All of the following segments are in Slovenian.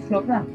Dobro.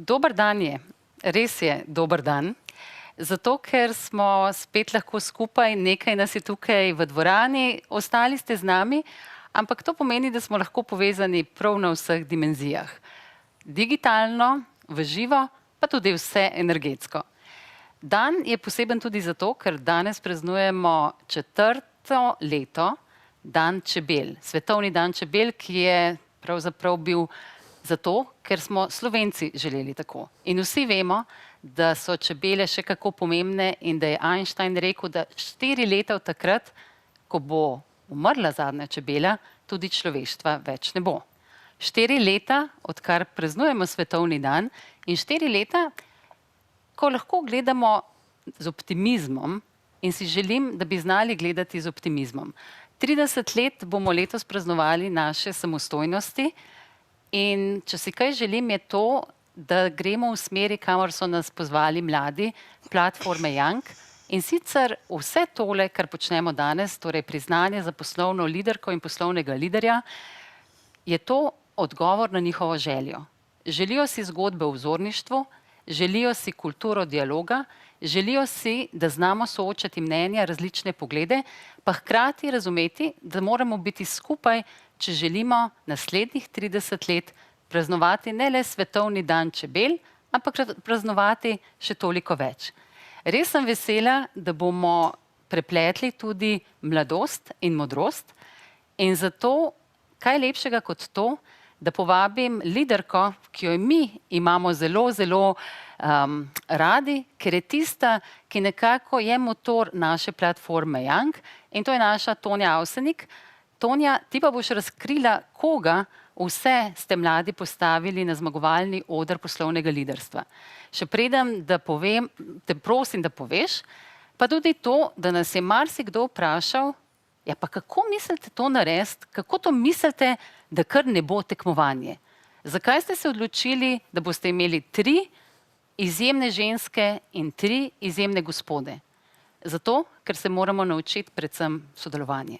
Dober dan je, res je dober dan, zato ker smo spet lahko skupaj, nekaj nas je tukaj v dvorani, ostali ste z nami, ampak to pomeni, da smo lahko povezani prav na vseh dimenzijah. Digitalno, v živo, pa tudi vse energetsko. Dan je poseben tudi zato, ker danes praznujemo 4. leto Dan čebel, svetovni dan čebel, ki je pravzaprav bil zato, ker smo Slovenci želeli tako. In vsi vemo, da so čebele še kako pomembne in da je Einstein rekel, da 4 leta od takrat, ko bo umrla zadnja čebela, tudi človeštva več ne bo. 4 leta, odkar praznujemo svetovni dan, in 4 leta, ko lahko gledamo z optimizmom, in si želim, da bi znali gledati z optimizmom. 30 let bomo letos praznovali naše samostojnosti in če si kaj želim, je to, da gremo v smeri, kamor so nas pozvali mladi, platforme Young. In sicer vse tole, kar počnemo danes, torej priznanje za poslovno liderko in poslovnega liderja, je to odgovor na njihovo željo. Želijo si zgodbe o vzorništvu, želijo si kulturo dialoga, želijo si, da znamo soočati mnenja, različne poglede, pa hkrati razumeti, da moramo biti skupaj, če želimo naslednjih 30 let praznovati ne le svetovni dan čebel, ampak praznovati še toliko več. Res sem vesela, da bomo prepletli tudi mladost in modrost In zato, kaj lepšega kot to, da povabim liderko, ki jo mi imamo zelo, zelo radi, ker je tista, ki nekako je motor naše platforme Young, in to je naša Tonja Avsenik. Tonja, ti pa boš razkrila, koga vse ste mladi postavili na zmagovalni oder poslovnega liderstva. Še preden, da povem, te prosim, da poveš, pa tudi to, da nas je marsikdo vprašal, ja pa kako mislite to narediti, kako to mislite, da kar ne bo tekmovanje? Zakaj ste se odločili, da boste imeli 3 izjemne ženske in 3 izjemne gospode? Zato, ker se moramo naučiti predvsem sodelovanje.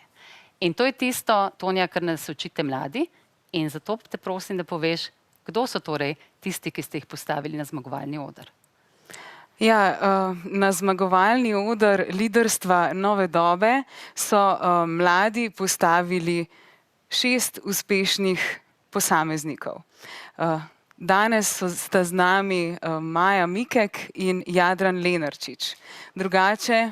In to je tisto, Tonja, kar nas učite mladi, in zato te prosim, da poveš, kdo so torej tisti, ki ste jih postavili na zmagovalni oder. Ja, na zmagovalni oder liderstva nove dobe so mladi postavili 6 uspešnih posameznikov. Danes sta z nami Maja Mikek in Jadran Lenarčič. Drugače...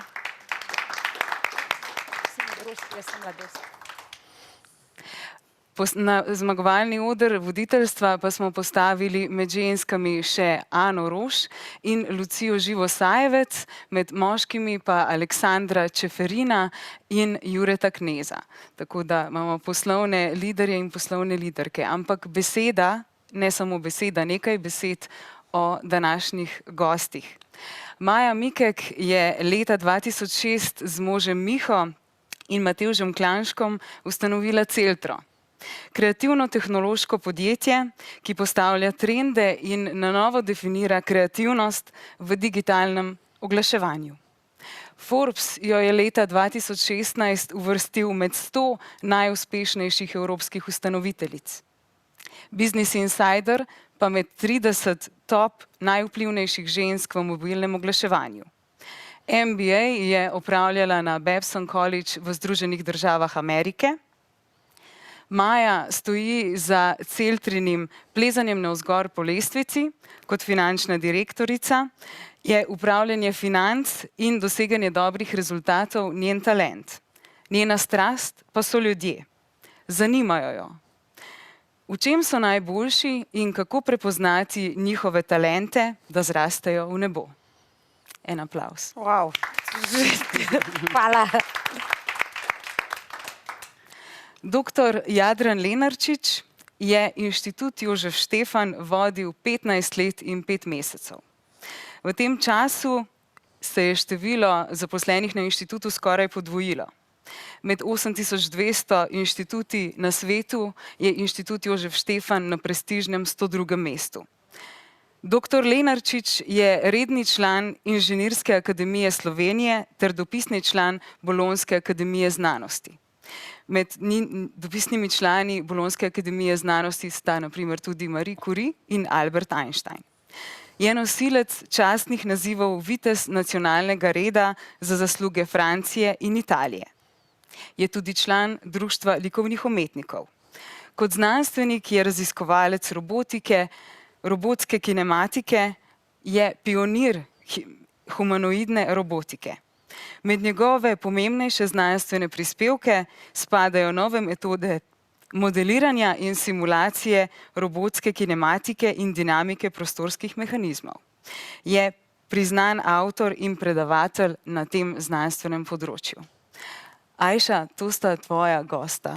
Na zmagovalni oder voditeljstva pa smo postavili med ženskami še Ano Roš in Lucijo Živosajevec, med moškimi pa Aleksandra Čeferina in Jureta Kneza. Tako da imamo poslovne liderje in poslovne liderke. Ampak beseda, ne samo beseda, nekaj besed o današnjih gostih. Maja Mikek je leta 2006 z možem Miho in Matevžem Klanškom ustanovila Celtro. Kreativno-tehnološko podjetje, ki postavlja trende in na novo definira kreativnost v digitalnem oglaševanju. Forbes jo je leta 2016 uvrstil med 100 najuspešnejših evropskih ustanoviteljic. Business Insider pa med 30 top najvplivnejših žensk v mobilnem oglaševanju. MBA je opravljala na Babson College v Združenih državah Amerike. Maja stoji za Celtrinim plezanjem navzgor po lestvici kot finančna direktorica, je upravljanje financ in doseganje dobrih rezultatov njen talent. Njena strast pa so ljudje. Zanimajo jo. V čem so najboljši in kako prepoznati njihove talente, da zrastejo v nebo? En aplavz. Wow. Hvala. Doktor Jadran Lenarčič je Inštitut Jožef Štefan vodil 15 let in 5 mesecev. V tem času se je število zaposlenih na inštitutu skoraj podvojilo. Med 8200 inštituti na svetu je Inštitut Jožef Štefan na prestižnem 102. mestu. Doktor Lenarčič je redni član Inženirske akademije Slovenije ter dopisni član Bolonjske akademije znanosti. Med dopisnimi člani Bolonjske akademije znanosti sta na primer tudi Marie Curie in Albert Einstein. Je nosilec častnih nazivov vitez nacionalnega reda za zasluge Francije in Italije. Je tudi član Društva likovnih umetnikov. Kot znanstvenik je raziskovalec robotike, robotske kinematike, je pionir humanoidne robotike. Med njegove pomembnejše znanstvene prispevke spadajo nove metode modeliranja in simulacije robotske kinematike in dinamike prostorskih mehanizmov. Je priznan avtor in predavatelj na tem znanstvenem področju. Ajša, to sta tvoja gosta.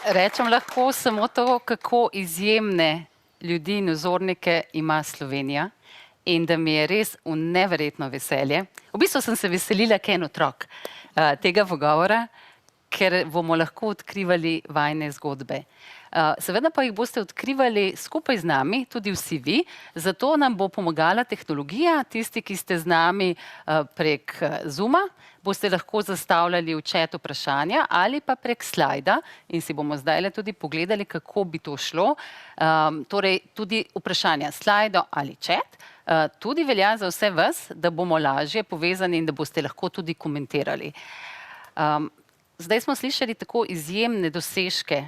Rečem lahko samo to, kako izjemne ljudi in vzornike ima Slovenija. In da mi je res v neverjetno veselje. V bistvu sem se veselila, ker je en otrok tega pogovora, ker bomo lahko odkrivali vajine zgodbe. Seveda pa jih boste odkrivali skupaj z nami, tudi vsi vi, zato nam bo pomagala tehnologija. Tisti, ki ste z nami prek Zooma, boste lahko zastavljali v chat vprašanja ali pa prek slajda in si bomo zdaj tudi pogledali, kako bi to šlo. Torej, tudi vprašanja slajdo ali chat. Tudi velja za vse vas, da bomo lažje povezani in da boste lahko tudi komentirali. Zdaj smo slišali tako izjemne dosežke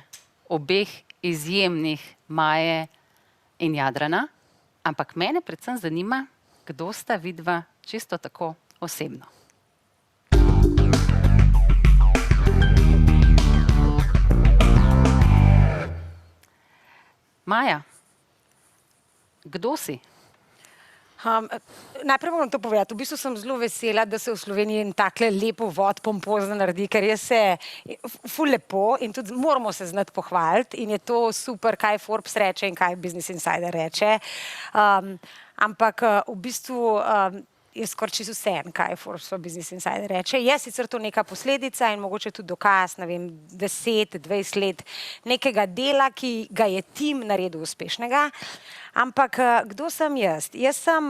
obeh izjemnih Maje in Jadrana, ampak mene predvsem zanima, kdo sta vidva čisto tako osebno. Maja, kdo si? Najprej moram to povedati. V bistvu sem zelo vesela, da se v Sloveniji en takle lep uvod pompozno naredi, ker je se ful lepo in tudi moramo se znati pohvaliti in je to super, kaj Forbes reče in kaj Business Insider reče. Ampak v bistvu je skoraj čisto vseeno, kaj Forbes pa Business Insider reče. Je sicer to neka posledica in mogoče tudi dokaz, ne vem, 10, 20 let nekega dela, ki ga je tim naredil uspešnega. Ampak kdo sem jaz? Jaz sem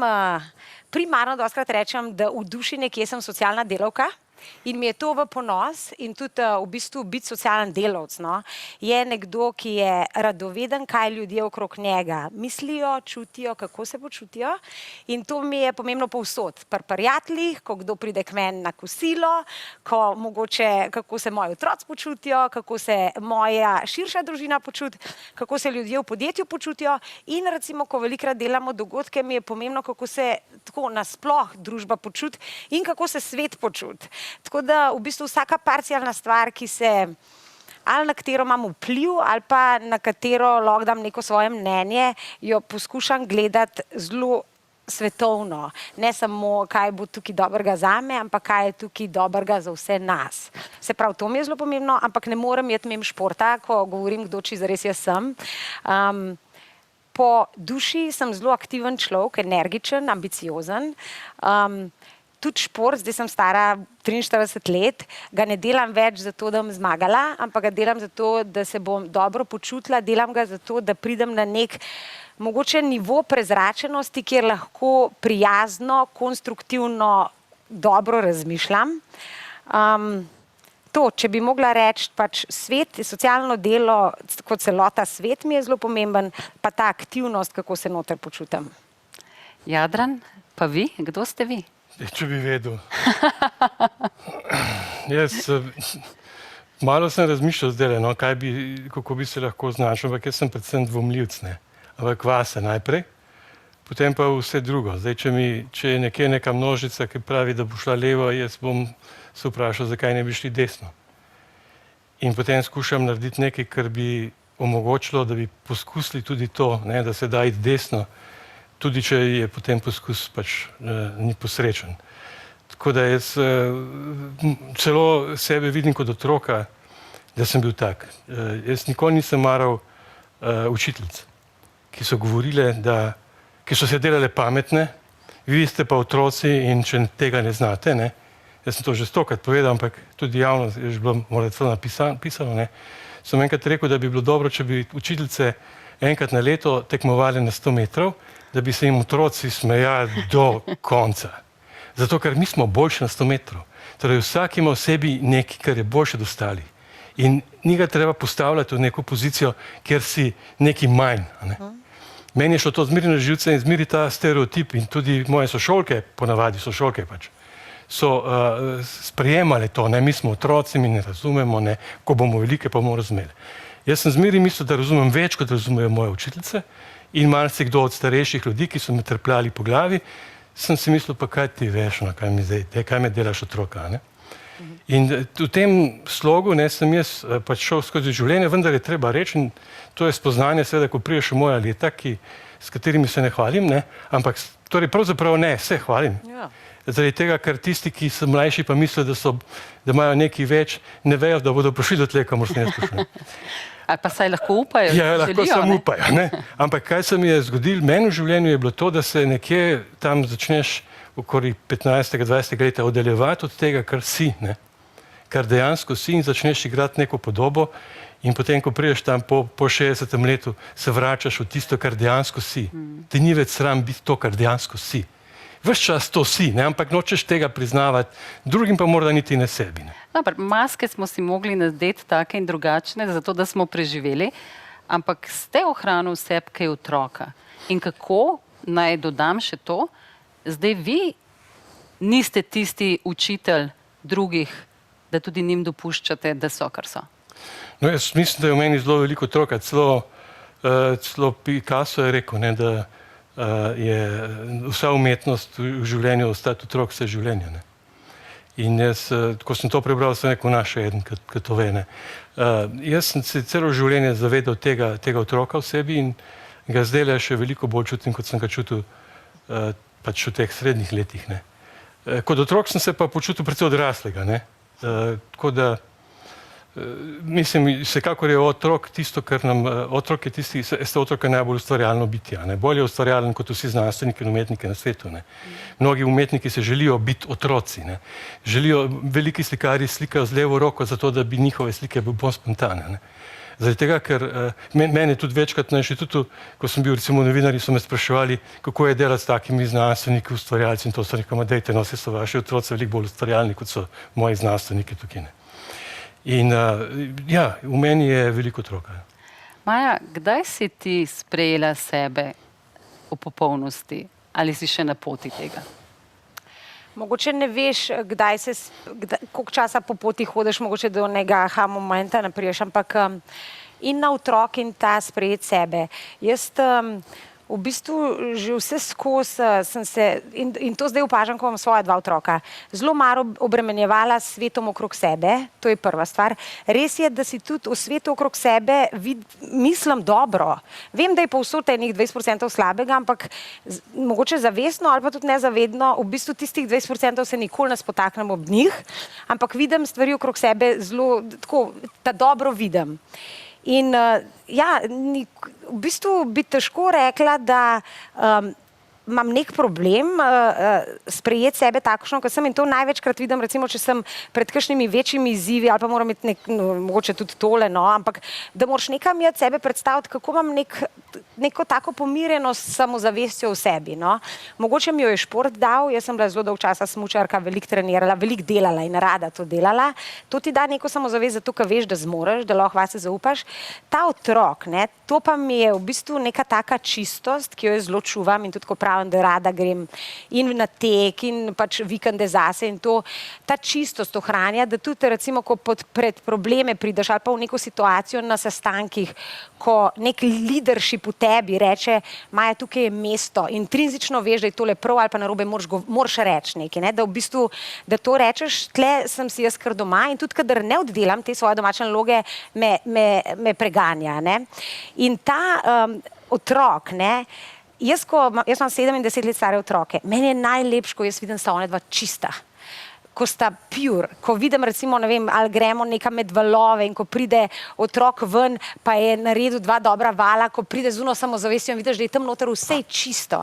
primarno dostakrat rečem, da v duši nekje sem socialna delavka. In mi je to v ponos in tudi v bistvu biti socialen delavec, no, je nekdo, ki je radoveden, kaj ljudje okrog njega mislijo, čutijo, kako se počutijo in to mi je pomembno povsod. Pri prijateljih, ko kdo pride k meni na kosilo, ko mogoče, kako se moji otroci počutijo, kako se moja širša družina počuti, kako se ljudje v podjetju počutijo in recimo, ko velikrat delamo dogodke, mi je pomembno, kako se tako nasploh družba počuti in kako se svet počuti. Tako da v bistvu vsaka parcialna stvar, ki se ali na katero imam vpliv ali pa na katero lahko dam neko svoje mnenje, jo poskušam gledati zelo svetovno. Ne samo, kaj bo tukaj dobrega zame, ampak kaj je tukaj dobrega za vse nas. Se pravi, to mi je zelo pomembno, ampak ne morem jeti mimo športa, ko govorim, kdo či zares jaz sem. Po duši sem zelo aktiven človek, energičen, ambiciozen. Tudi šport, zdaj sem stara 43 let, ga ne delam več zato, da bom zmagala, ampak ga delam zato, da se bom dobro počutila, delam ga zato, da pridem na nek mogoče nivo prezračenosti, kjer lahko prijazno, konstruktivno, dobro razmišljam. To, če bi mogla reči, pač svet, socialno delo, kot celota svet mi je zelo pomemben, pa ta aktivnost, kako se noter počutim. Jadran, pa vi? Kdo ste vi? Če bi vedel. Jaz malo sem razmišljal zdaj, no, kako bi se lahko označil, ampak jaz sem predvsem dvomljivc, ne. Ampak vase najprej, potem pa vse drugo. Zdaj, če je nekje neka množica, ki pravi, da bo šla levo, jaz bom se vprašal, zakaj ne bi šli desno. In potem skušam narediti nekaj, kar bi omogočilo, da bi poskusili tudi to, ne, da se da iti desno, tudi če je potem poskus pač ni posrečen. Tako da jaz celo sebe vidim kot otroka, da sem bil tak. Jaz nikoli nisem maral učiteljic, ki so govorile, ki so se delale pametne, vi ste pa otroci in če tega ne znate, ne. Jaz sem to že stokrat povedal, ampak tudi javno je že bilo morda celo napisano, ne. Sem enkrat rekel, da bi bilo dobro, če bi učiteljice enkrat na leto tekmovali na 100 metrov, da bi se jim otroci smejali do konca. Zato, ker mi smo boljši na 100 metrov. Torej, vsak ima v sebi nekaj, kar je boljše od ostalih. In ni ga treba postavljati v neko pozicijo, kjer si nekaj manj. Ne? Meni je šlo to zmeri na živce in zmeri ta stereotip in tudi moje sošolke, ponavadi sošolke pač, so sprejemale to, ne, mi smo otroci, mi ne razumemo, ne, ko bomo velike, pa bomo razumeli. Jaz sem zmeri mislil, da razumem več, kot razumejo moje učiteljice in marsikdo od starejših ljudi, ki so me trpljali po glavi, sem si mislil, pa kaj ti veš, no, kaj me delaš otroka, ne. In v tem slogu, ne, sem jaz pač šel skozi življenje, vendar je treba reči, in to je spoznanje, seveda, ko priješ v moja leta, s katerimi se ne hvalim, ne, ampak torej pravzaprav ne, se hvalim. Ja. Zaradi tega, ker tisti, ki so mlajši, pa mislijo, da imajo nekaj več, ne vejo, da bodo prišli do tle, kamor sem jaz prišel. Ali pa saj lahko upajo? Ja, lahko samo upajo, ne. Ampak kaj se mi je zgodilo, meni v življenju je bilo to, da se nekje tam začneš okoli 15-20 leta oddaljevati od tega, kar si, ne. Kar dejansko si in začneš igrati neko podobo in potem, ko priješ tam po 60. letu, se vračaš v tisto, kar dejansko si. Ti ni več sram biti to, kar dejansko si. Ves čas to si, ne, ampak nočeš tega priznavati, drugim pa morda niti ne sebi. Ne. Dobar, maske smo si mogli nadeti take in drugačne, zato da smo preživeli, ampak ste ohranili v sebi kaj otroka. In kako, naj dodam še to, zdaj vi niste tisti učitelj drugih, da tudi njim dopuščate, da so, kar so. No, jaz mislim, da je v meni zelo veliko otroka. Celo Picasso je rekel, ne, da je vsa umetnost v življenju ostati otrok vse življenje. Ne. In jaz, ko sem to prebral, sem rekel, naš eden, ki to ve. Jaz sem se celo življenje zavedal tega otroka v sebi in ga zdaj še veliko bolj čutim, kot sem ga čutil pač v teh srednjih letih. Ne. Kot otrok sem se pa počutil predvsej odraslega. Ne. Tako da mislim, vsekakor je otrok tisto, kar nam, otrok je tisti, ste otrok je najbolj ustvarjalno bitje. Bolje ustvarjalen kot vsi znanstveniki in umetniki na svetu. Ne. Mnogi umetniki se želijo biti otroci. Ne. Želijo, veliki slikarji slikajo z levo roko, zato da bi njihove slike bile bolj spontane. Ne. Zaradi tega, ker meni je tudi večkrat na inštitutu, ko sem bil recimo novinarji, so me spraševali, kako je delati s takimi znanstveniki, ustvarjalci in to so rekel, dejte, no, vse so vaši otroci veliko bolj ustvarjalni, kot so moji znanstveniki tukaj. Ne. In ja, v meni je veliko otroka. Maja, kdaj si ti sprejela sebe v popolnosti? Ali si še na poti tega? Mogoče ne veš, koliko časa po poti hodiš, mogoče do nekega aha momenta ne priješ, ampak in na otrok in ta sprejeti sebe. Jaz v bistvu že vse skozi sem se, in to zdaj opažam, ko imam svoja dva otroka, zelo malo obremenjevala s svetom okrog sebe, to je prva stvar. Res je, da si tudi v svetu okrog sebe mislim dobro. Vem, da je povsod enih 20% slabega, ampak mogoče zavestno ali pa tudi nezavedno, v bistvu tistih 20% se nikoli ne spotaknem ob njih, ampak vidim stvari okrog sebe zelo, tako, da dobro vidim. In ja, v bistvu bi težko rekla, da imam nek problem sprejeti sebe takšno, kot sem, in to največkrat vidim, recimo, če sem pred kakšnimi večjimi izzivi, ali pa moram imeti mogoče tudi tole, no, ampak da moraš nekam jaz sebe predstaviti, kako imam neko tako pomirjenost s samozavestjo v sebi, no. Mogoče mi jo je šport dal, jaz sem bila zelo dolgo časa smučarka, veliko trenirala, veliko delala in rada to delala. To ti da neko samozavest, zato ker veš, da zmoreš, da lahko vase zaupaš. Ta otrok, ne, to pa mi je v bistvu neka taka čistost, ki jo jaz zelo čuvam in tudi ko pravim, da rada grem in na tek in pač vikende zase in to, ta čistost ohranja, da tudi recimo, ko pred probleme prideš ali pa v neko situacijo na sestankih, ko nek leadership v tebi reče, Maja, tukaj je mesto, intrinzično veš, da je tole prav ali pa narobe, moraš reči nekaj, ne? Da v bistvu, da to rečeš, tle sem si jaz kar doma in tudi, kadar ne oddelam te svoje domače naloge, me preganja, ne? In ta otrok, ne, jaz imam 27 let stare otroke, meni je najlepše, ko jaz vidim, sta one dva čista, ko sta pure, ko vidim recimo, ne vem, ali gremo nekam med valove in ko pride otrok ven, pa je naredil dva dobra vala, ko pride z uno samozavestjo in vidiš, da je tam noter vse čisto.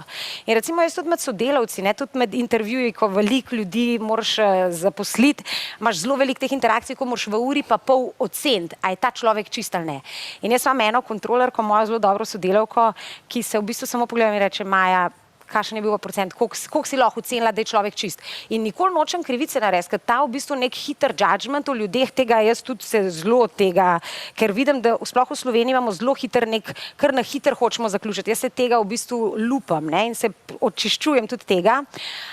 In recimo jaz tudi med sodelavci, ne, tudi med intervjuji, ko veliko ljudi moraš zaposliti, imaš zelo veliko teh interakcij, ko moraš v uri pa pol oceniti, a je ta človek čist ali ne. In jaz imam eno kontrolerko, mojo zelo dobro sodelavko, ki se v bistvu samo pogleda in reče, Maja, kakšen je bil procent, koliko si lahko ocenila, da je človek čist. In nikoli nočem krivice narediti, ker ta v bistvu nek hiter judgment o ljudeh, tega jaz tudi se zelo tega, ker vidim, da sploh v Sloveniji imamo zelo hiter kar na hiter hočemo zaključiti. Jaz se tega v bistvu lupam, ne, in se očiščujem tudi tega.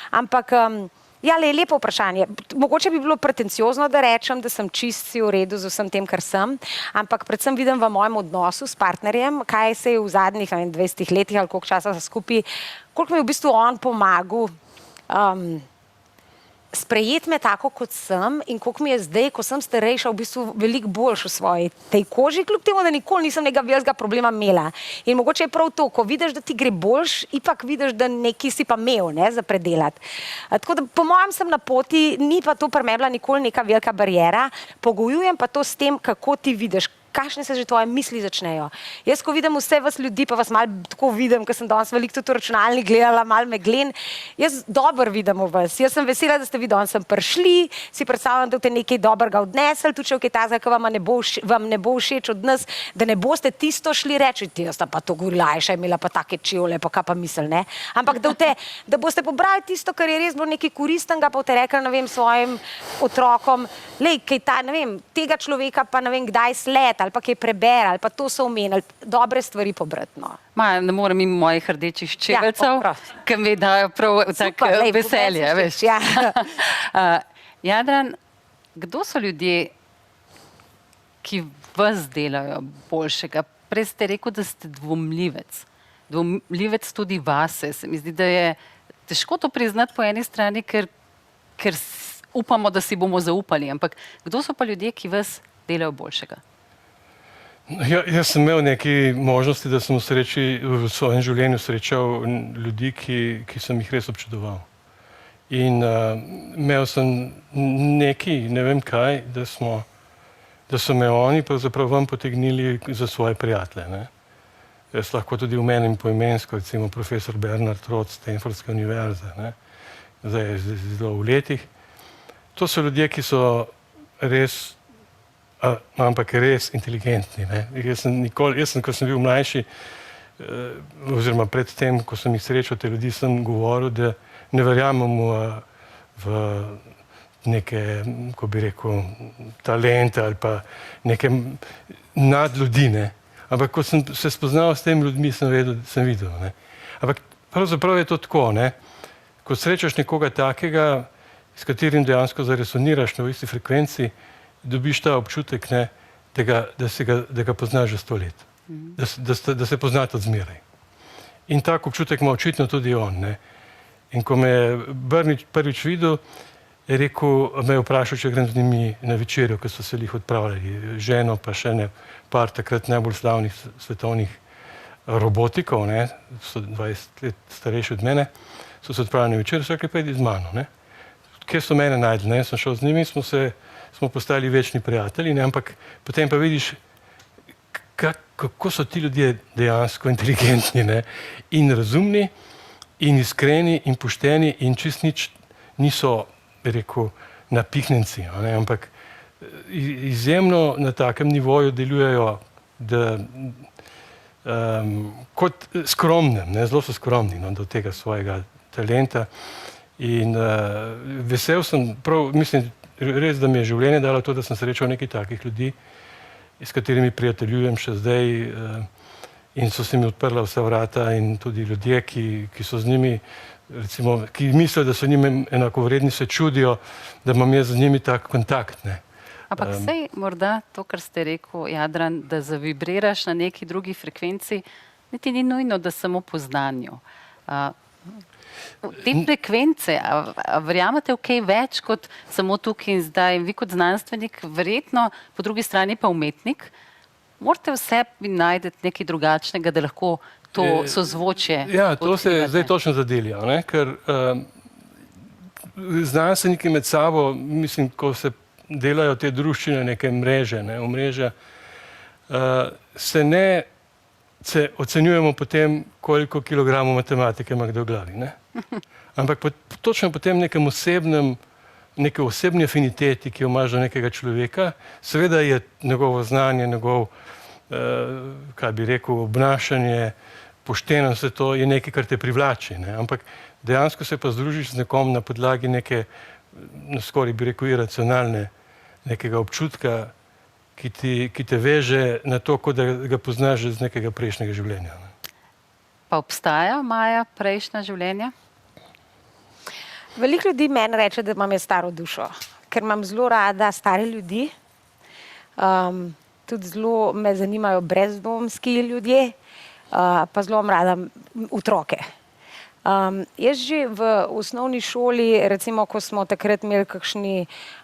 Ampak ja, lepo vprašanje. Mogoče bi bilo pretenciozno, da rečem, da sem čist si v redu z vsem tem, kar sem, ampak predvsem vidim v mojem odnosu s partnerjem, kaj se je v zadnjih 20 letih ali koliko časa skupaj, koliko mi je v bistvu on pomagal sprejeti me tako, kot sem in koliko mi je zdaj, ko sem starejša, v bistvu veliko boljš v svoji tej koži, kljub temu, da nikoli nisem nekega velikega problema imela. In mogoče je prav to, ko vidiš, da ti gre boljš, ipak vidiš, da nekaj si pa imel, ne, za predelati. Tako da po mojem sem na poti, ni pa to pri meni bila nikoli neka velika bariera, pogojujem pa to s tem, kako ti vidiš, kakšne se že tvoje misli začnejo. Jaz, ko vidim vse vas ljudi, pa vas malo tako vidim, ker sem danes veliko tudi v računalnik gledala, malo meglen, jaz dobro vidim v vas. Jaz sem vesela, da ste vi danes sem prišli, si predstavljam, da boste nekaj dobrega odnesli, tudi če v kaj tazga, ki vam ne bo všeč od nas, da ne boste tisto šli reči, jaz sem pa to govorila, Ajša je imela pa take čevlje, pa kaj pa misel, ne? Ampak da boste pobrali tisto, kar je res bilo nekaj koristnega, pa boste rekli, ne vem, svojim otrokom, lej, kaj ta, ne vem, tega človeka pa ne vem, kdaj sled, ali pa kaj prebere, ali pa to so omenili, dobre stvari pobrati, no. Maja, ne morem mimo mojih rdečih čeveljcev, ki mi dajo prav tako veselje, veš. Ja. Jadran, kdo so ljudje, ki vas delajo boljšega? Prej ste rekel, da ste dvomljivec. Dvomljivec tudi vase. Se mi zdi, da je težko to priznati po eni strani, ker upamo, da si bomo zaupali, ampak kdo so pa ljudje, ki vas delajo boljšega? Ja, jaz sem imel nekaj možnosti, da sem v svojem življenju srečal ljudi, ki sem jih res občudoval. In imel sem nekaj, ne vem kaj, da so me oni pravzaprav ven potegnili za svoje prijatelje. Ne? Jaz lahko tudi omenim poimensko, recimo profesor Bernard Roth z Stanfordske univerze, ne? Zdaj je zelo v letih. To so ljudje, ki so res, ampak res inteligentni. Ne? Jaz sem, ko sem bil mlajši, oziroma predtem, ko sem jih srečal, te ljudi, sem govoril, da ne verjamem v neke, ko bi rekel, talente ali pa neke nadljudi, ne. Ampak ko sem se spoznal s temi ljudmi, sem videl, ne. Ampak pravzaprav je to tako, ne. Ko srečaš nekoga takega, s katerim dejansko zaresoniraš na isti frekvenci, dobiš ta občutek, ne, da ga poznaš že 100 let. Da se poznate od zmeraj. In tak občutek ima očitno tudi on, ne. In ko me je Brnič prvič videl, je rekel, me je vprašal, če grem z njimi na večerjo, ker so se jih odpravljali, ženo pa še ne par takrat najbolj slavnih svetovnih robotikov, ne, so 20 let starejši od mene, so se odpravljali na večerjo, so rekli, pojdi z mano, ne. Kje so mene najdli, ne, sem šel z njimi, smo postali večni prijatelji, ne, ampak potem pa vidiš, kako so ti ljudje dejansko inteligentni, ne, in razumni, in iskreni, in pošteni, in čist nič niso, bi rekel, napihnjenci, ne, ampak izjemno na takem nivoju delujejo, da kot skromnem, ne, zelo so skromni, no, do tega svojega talenta. In vesel sem, prav, mislim, res, da mi je življenje dalo to, da sem srečal nekaj takih ljudi, s katerimi prijateljujem še zdaj, in so se mi odprla vsa vrata, in tudi ljudje, ki so z njimi, recimo, ki mislijo, da so njimi enakovredni, se čudijo, da imam jaz z njimi tak kontakt, ne. Ampak sej morda to, kar ste rekel, Jadran, da zavibriraš na neki drugi frekvenci, niti ni nujno, da samo po znanju. Te frekvence, a verjamete v kaj več kot samo tukaj in zdaj? Vi kot znanstvenik, verjetno, po drugi strani pa umetnik, morate v sebi najti nekaj drugačnega, da lahko to sozvočje odkrivate. Ja, to se zdaj točno zadelja, ne, ker znanstveniki med sabo, mislim, ko se delajo te druščine, neke mreže, ne, omrežja, se ocenjujemo potem, koliko kilogramov matematike ima kdo v glavi, ne. Ampak točno potem neke osebni afiniteti, ki jo imaš do nekega človeka, seveda je njegovo znanje, kaj bi rekel, obnašanje, poštenost, to je nekaj, kar te privlači, ne. Ampak dejansko se pa združiš z nekom na podlagi neke, skoraj bi rekel, iracionalne, nekega občutka, ki te veže na to, kot da ga poznaš že z nekega prejšnjega življenja. Pa obstaja, Maja, prejšnja življenja? Veliko ljudi meni reče, da imam jaz staro dušo, ker imam zelo rada stare ljudi. Tudi zelo me zanimajo brezdomski ljudje, pa zelo imam rada otroke. Jaz že v osnovni šoli, recimo, ko smo takrat imeli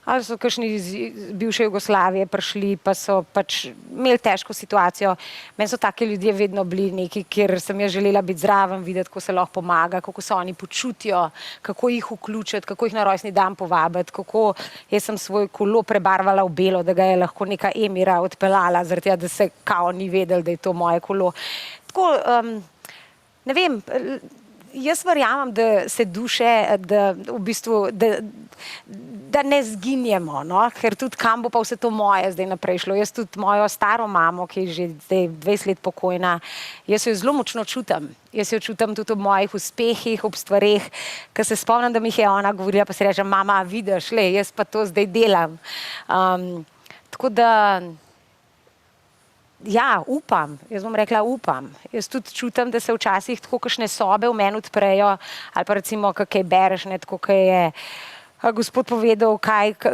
ali so kakšni iz bivše Jugoslavije prišli, pa so pač imeli težko situacijo. Meni so taki ljudje vedno bili neki, kjer sem jaz želela biti zraven, videti, kako se lahko pomaga, kako se oni počutijo, kako jih vključiti, kako jih na rojstni dan povabiti, kako jaz sem svoj kolo prebarvala v belo, da ga je lahko neka Emira odpeljala, zaradi tega, da se kao ni vedel, da je to moje kolo. Tako, ne vem, jaz verjamem, da se duše, da v bistvu, da ne zginjemo, no? Ker tudi kam bo pa vse to moje zdaj naprej šlo. Jaz tudi mojo staro mamo, ki je že zdaj 20 let pokojna, jaz jo zelo močno čutim. Jaz jo čutim tudi ob mojih uspehih, ob stvareh, ker se spomnim, da mi je ona govorila, pa si reče, mama, vidiš, jaz pa to zdaj delam. Tako da, ja, upam, jaz bom rekla upam. Jaz tudi čutim, da se včasih tako kakšne sobe v meni odprejo, ali pa recimo kaj bereš, ne, tako kaj je gospod povedal,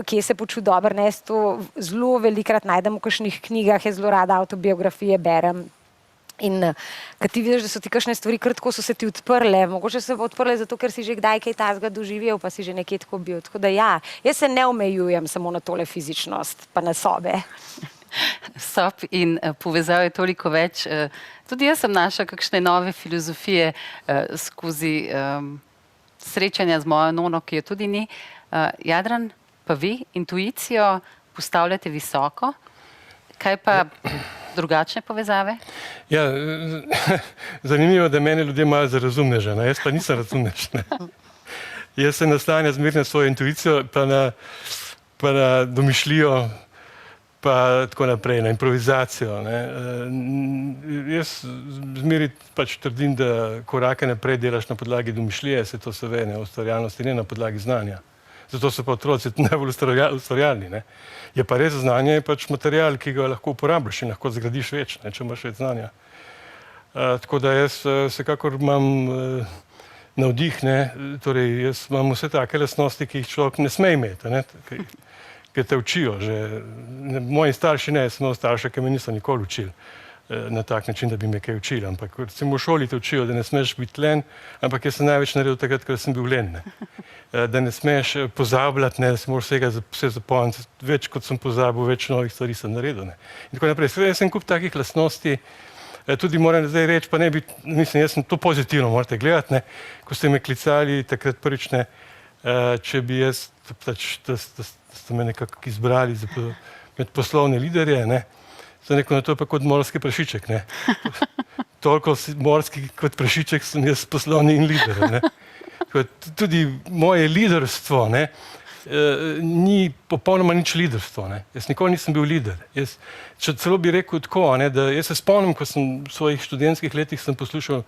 kje se počuti dobro, ne, to zelo velikrat najdem v kakšnih knjigah, jaz zelo rada avtobiografije berem. In kad ti vidiš, da so ti kakšne stvari kar tako so se ti odprle, mogoče se odprle zato, ker si že kdaj kaj takega doživel, pa si že nekje tako bil. Tako da ja, jaz se ne omejujem samo na tole fizičnost, pa na sobe. Sob in povezav je toliko več. Tudi jaz sem našla kakšne nove filozofije skozi srečanja z mojo nono, ki jo tudi ni. Jadran, pa vi intuicijo postavljate visoko, kaj pa drugačne povezave? Ja, zanimivo, da mene ljudje imajo za razumneža, jaz pa nisem razumnež. Jaz se naslanjam zmeraj na svojo intuicijo, pa na domišljijo, pa tako naprej, na improvizacijo. Jaz zmeraj pač trdim, da korake naprej delaš na podlagi domišljije, se to se ve, ustvarjalnosti, ne na podlagi znanja. Zato so pa otroci najbolj ustvarjalni. Je pa res, znanje je pač material, ki ga lahko uporabljaš in lahko zgradiš več, če imaš več znanja. Tako da jaz vsekakor imam navdih, torej jaz imam vse take lastnosti, ki jih človek ne sme imeti, ki te učijo. Moji starši ne, jaz sem imel starše, ki me niso nikoli učili na tak način, da bi me kaj učili. Ampak recimo v šoli te učijo, da ne smeš biti len, ampak jaz sem največ naredil takrat, ker sem bil len. Da ne smeš pozabljati, da se moraš vse zapomniti. Več kot sem pozabil, več novih stvari sem naredil. In tako naprej. Jaz sem kup takih lastnosti, tudi moram zdaj reči, pa ne bi, mislim, jaz sem to pozitivno, morate gledati, ko ste me klicali takrat prvič, če bi jaz, da ste me nekako izbrali med poslovne liderje, sem rekel, to je pa kot morski prašiček, Toliko morski kot prašiček sem jaz poslovni in lider, Tudi moje liderstvo, ni popolnoma nič liderstvo, Jaz nikoli nisem bil lider. Če celo bi rekel tako, da jaz se spomnim, ko sem v svojih študentskih letih sem poslušal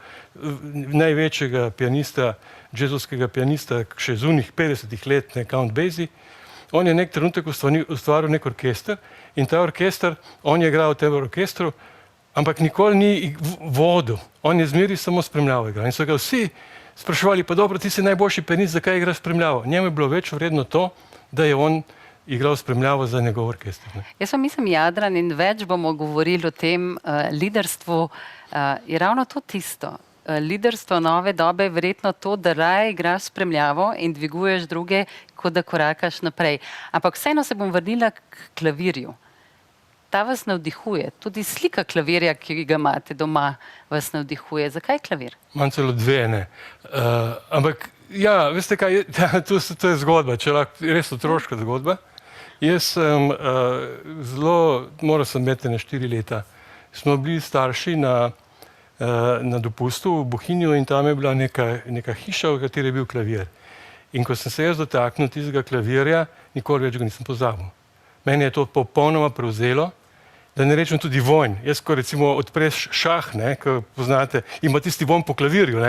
največjega pianista, jazzovskega pianista, še z unih 50 let, Count Basie. On je nek trenutek ustvaril nek orkester in ta orkester, on je igral v tem orkestru, ampak nikoli ni vodil. On je zmeraj samo spremljal igral. In so ga vsi spraševali, pa dobro, ti si najboljši pianist, zakaj igraš spremljavo? Njemu je bilo več vredno to, da je on igral spremljavo za njegov orkester. Jaz pa mislim, Jadran, in več bomo govorili o tem liderstvu, je ravno to tisto. Liderstvo nove dobe je verjetno to, da raje igraš spremljavo in dviguješ druge, kot da korakaš naprej. Ampak vseeno se bom vrnila k klavirju. Ta vas navdihuje. Tudi slika klavirja, ki ga imate doma, vas navdihuje. Zakaj klavir? Imam celo dve, ampak, ja, veste kaj, to je zgodba, res otroška zgodba. Jaz sem moral sem imeti 4 leta. Smo bili starši na dopustu v Bohinju in tam je bila neka hiša, v kateri je bil klavir. In ko sem se jaz dotaknil tistega klavirja, nikoli več ga nisem pozabil. Meni je to popolnoma prevzelo, da ne rečem tudi vonj. Jaz, ko recimo odpreš šah, ko poznate, ima tisti vonj po klavirju,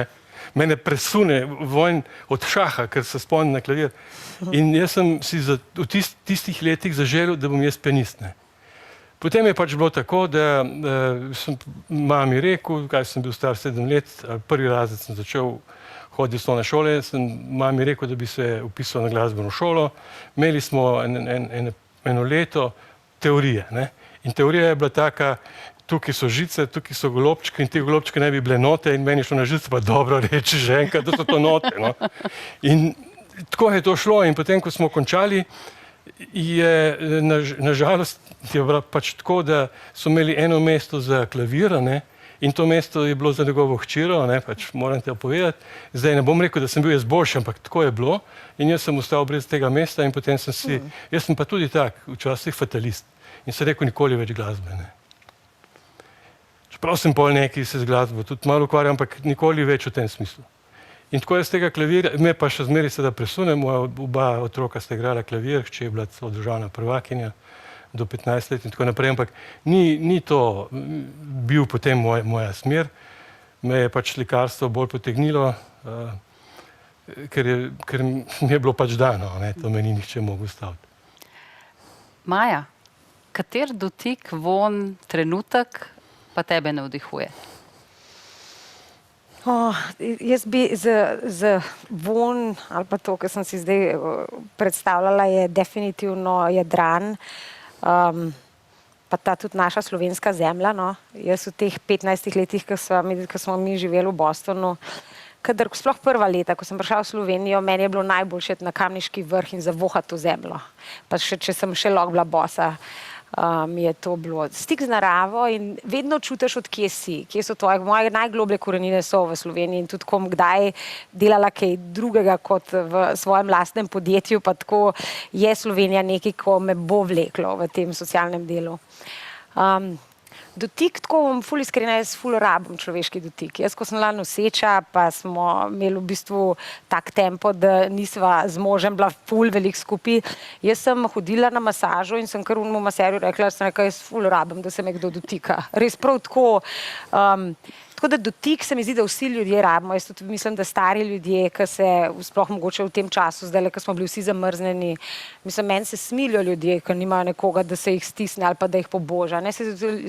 mene presune vonj od šaha, ker se spomnim na klavir. In jaz sem si v tistih letih zaželil, da bom jaz pianist. Potem je pač bilo tako, da sem mami rekel, kaj sem bil star 7 let, prvi razred sem začel hoditi v osnovne šole, sem mami rekel, da bi se vpisal na glasbeno šolo. Imeli smo eno leto teorije. In teorija je bila taka, tukaj so žice, tukaj so golobčke in te golobčke naj bi bile note in meni je šlo na žice, pa dobro reči že enkrat, da so to note. In tako je to šlo in potem, ko smo končali, je nažalost je bilo pač tako, da so imeli eno mesto za klavir, in to mesto je bilo za njegovo hčero, pač moram te povedati. Zdaj ne bom rekel, da sem bil jaz boljši, ampak tako je bilo in jaz sem ostal brez tega mesta in potem jaz sem pa tudi tak, včasih fatalist in sem rekel nikoli več glasbe. Čeprav sem pol nekaj se z glasbo tudi malo ukvarjam, ampak nikoli več v tem smislu. In tako jaz tega klavirja, me pa še zmeraj seveda presune, moja oba otroka sta igrala klavir, hči je bila celo državna prvakinja do 15 let in tako naprej, ampak ni to bil potem moja smer, me je pač slikarstvo bolj potegnilo, ker mi je bilo pač dano, to me ni nihče mogel ustaviti. Maja, kater dotik, vonj, trenutek pa tebe navdihuje? Jaz bi z vonj, ali pa to, kar sem si zdaj predstavljala, je definitivno Jadran. pa ta tudi naša slovenska zemlja, no. Jaz v teh 15 letih, ko smo mi živeli v Bostonu, sploh prva leta, ko sem prišla v Slovenijo, meni je bilo najboljše na Kamniški vrh in zavohati to zemljo. Pa če sem še lahko bila bosa, mi je to bilo stik z naravo in vedno čutiš, od kje si, kje so moje najgloblje korenine so v Sloveniji in tudi ko kdaj delala kaj drugega kot v svojem lastnem podjetju, pa tako je Slovenija nekaj, ko me bo vleklo v tem socialnem delu. Dotik, tako bom ful iskrena, jaz ful rabim človeški dotik. Jaz, ko sem bila noseča, pa smo imeli v bistvu tak tempo, da nisva z možem bila ful veliko skupaj. Jaz sem hodila na masažo in sem kar unemu maserju rekla, jaz ful rabim, da se me kdo dotika. Res prav tako. Tako da dotik se mi zdi, da vsi ljudje rabimo. Jaz tudi mislim, da stari ljudje, ki se sploh mogoče v tem času, zdaj, ko smo bili vsi zamrznjeni, mislim, meni se smilijo ljudje, ki nimajo nekoga, da se jih stisne ali pa da jih poboža. Ne,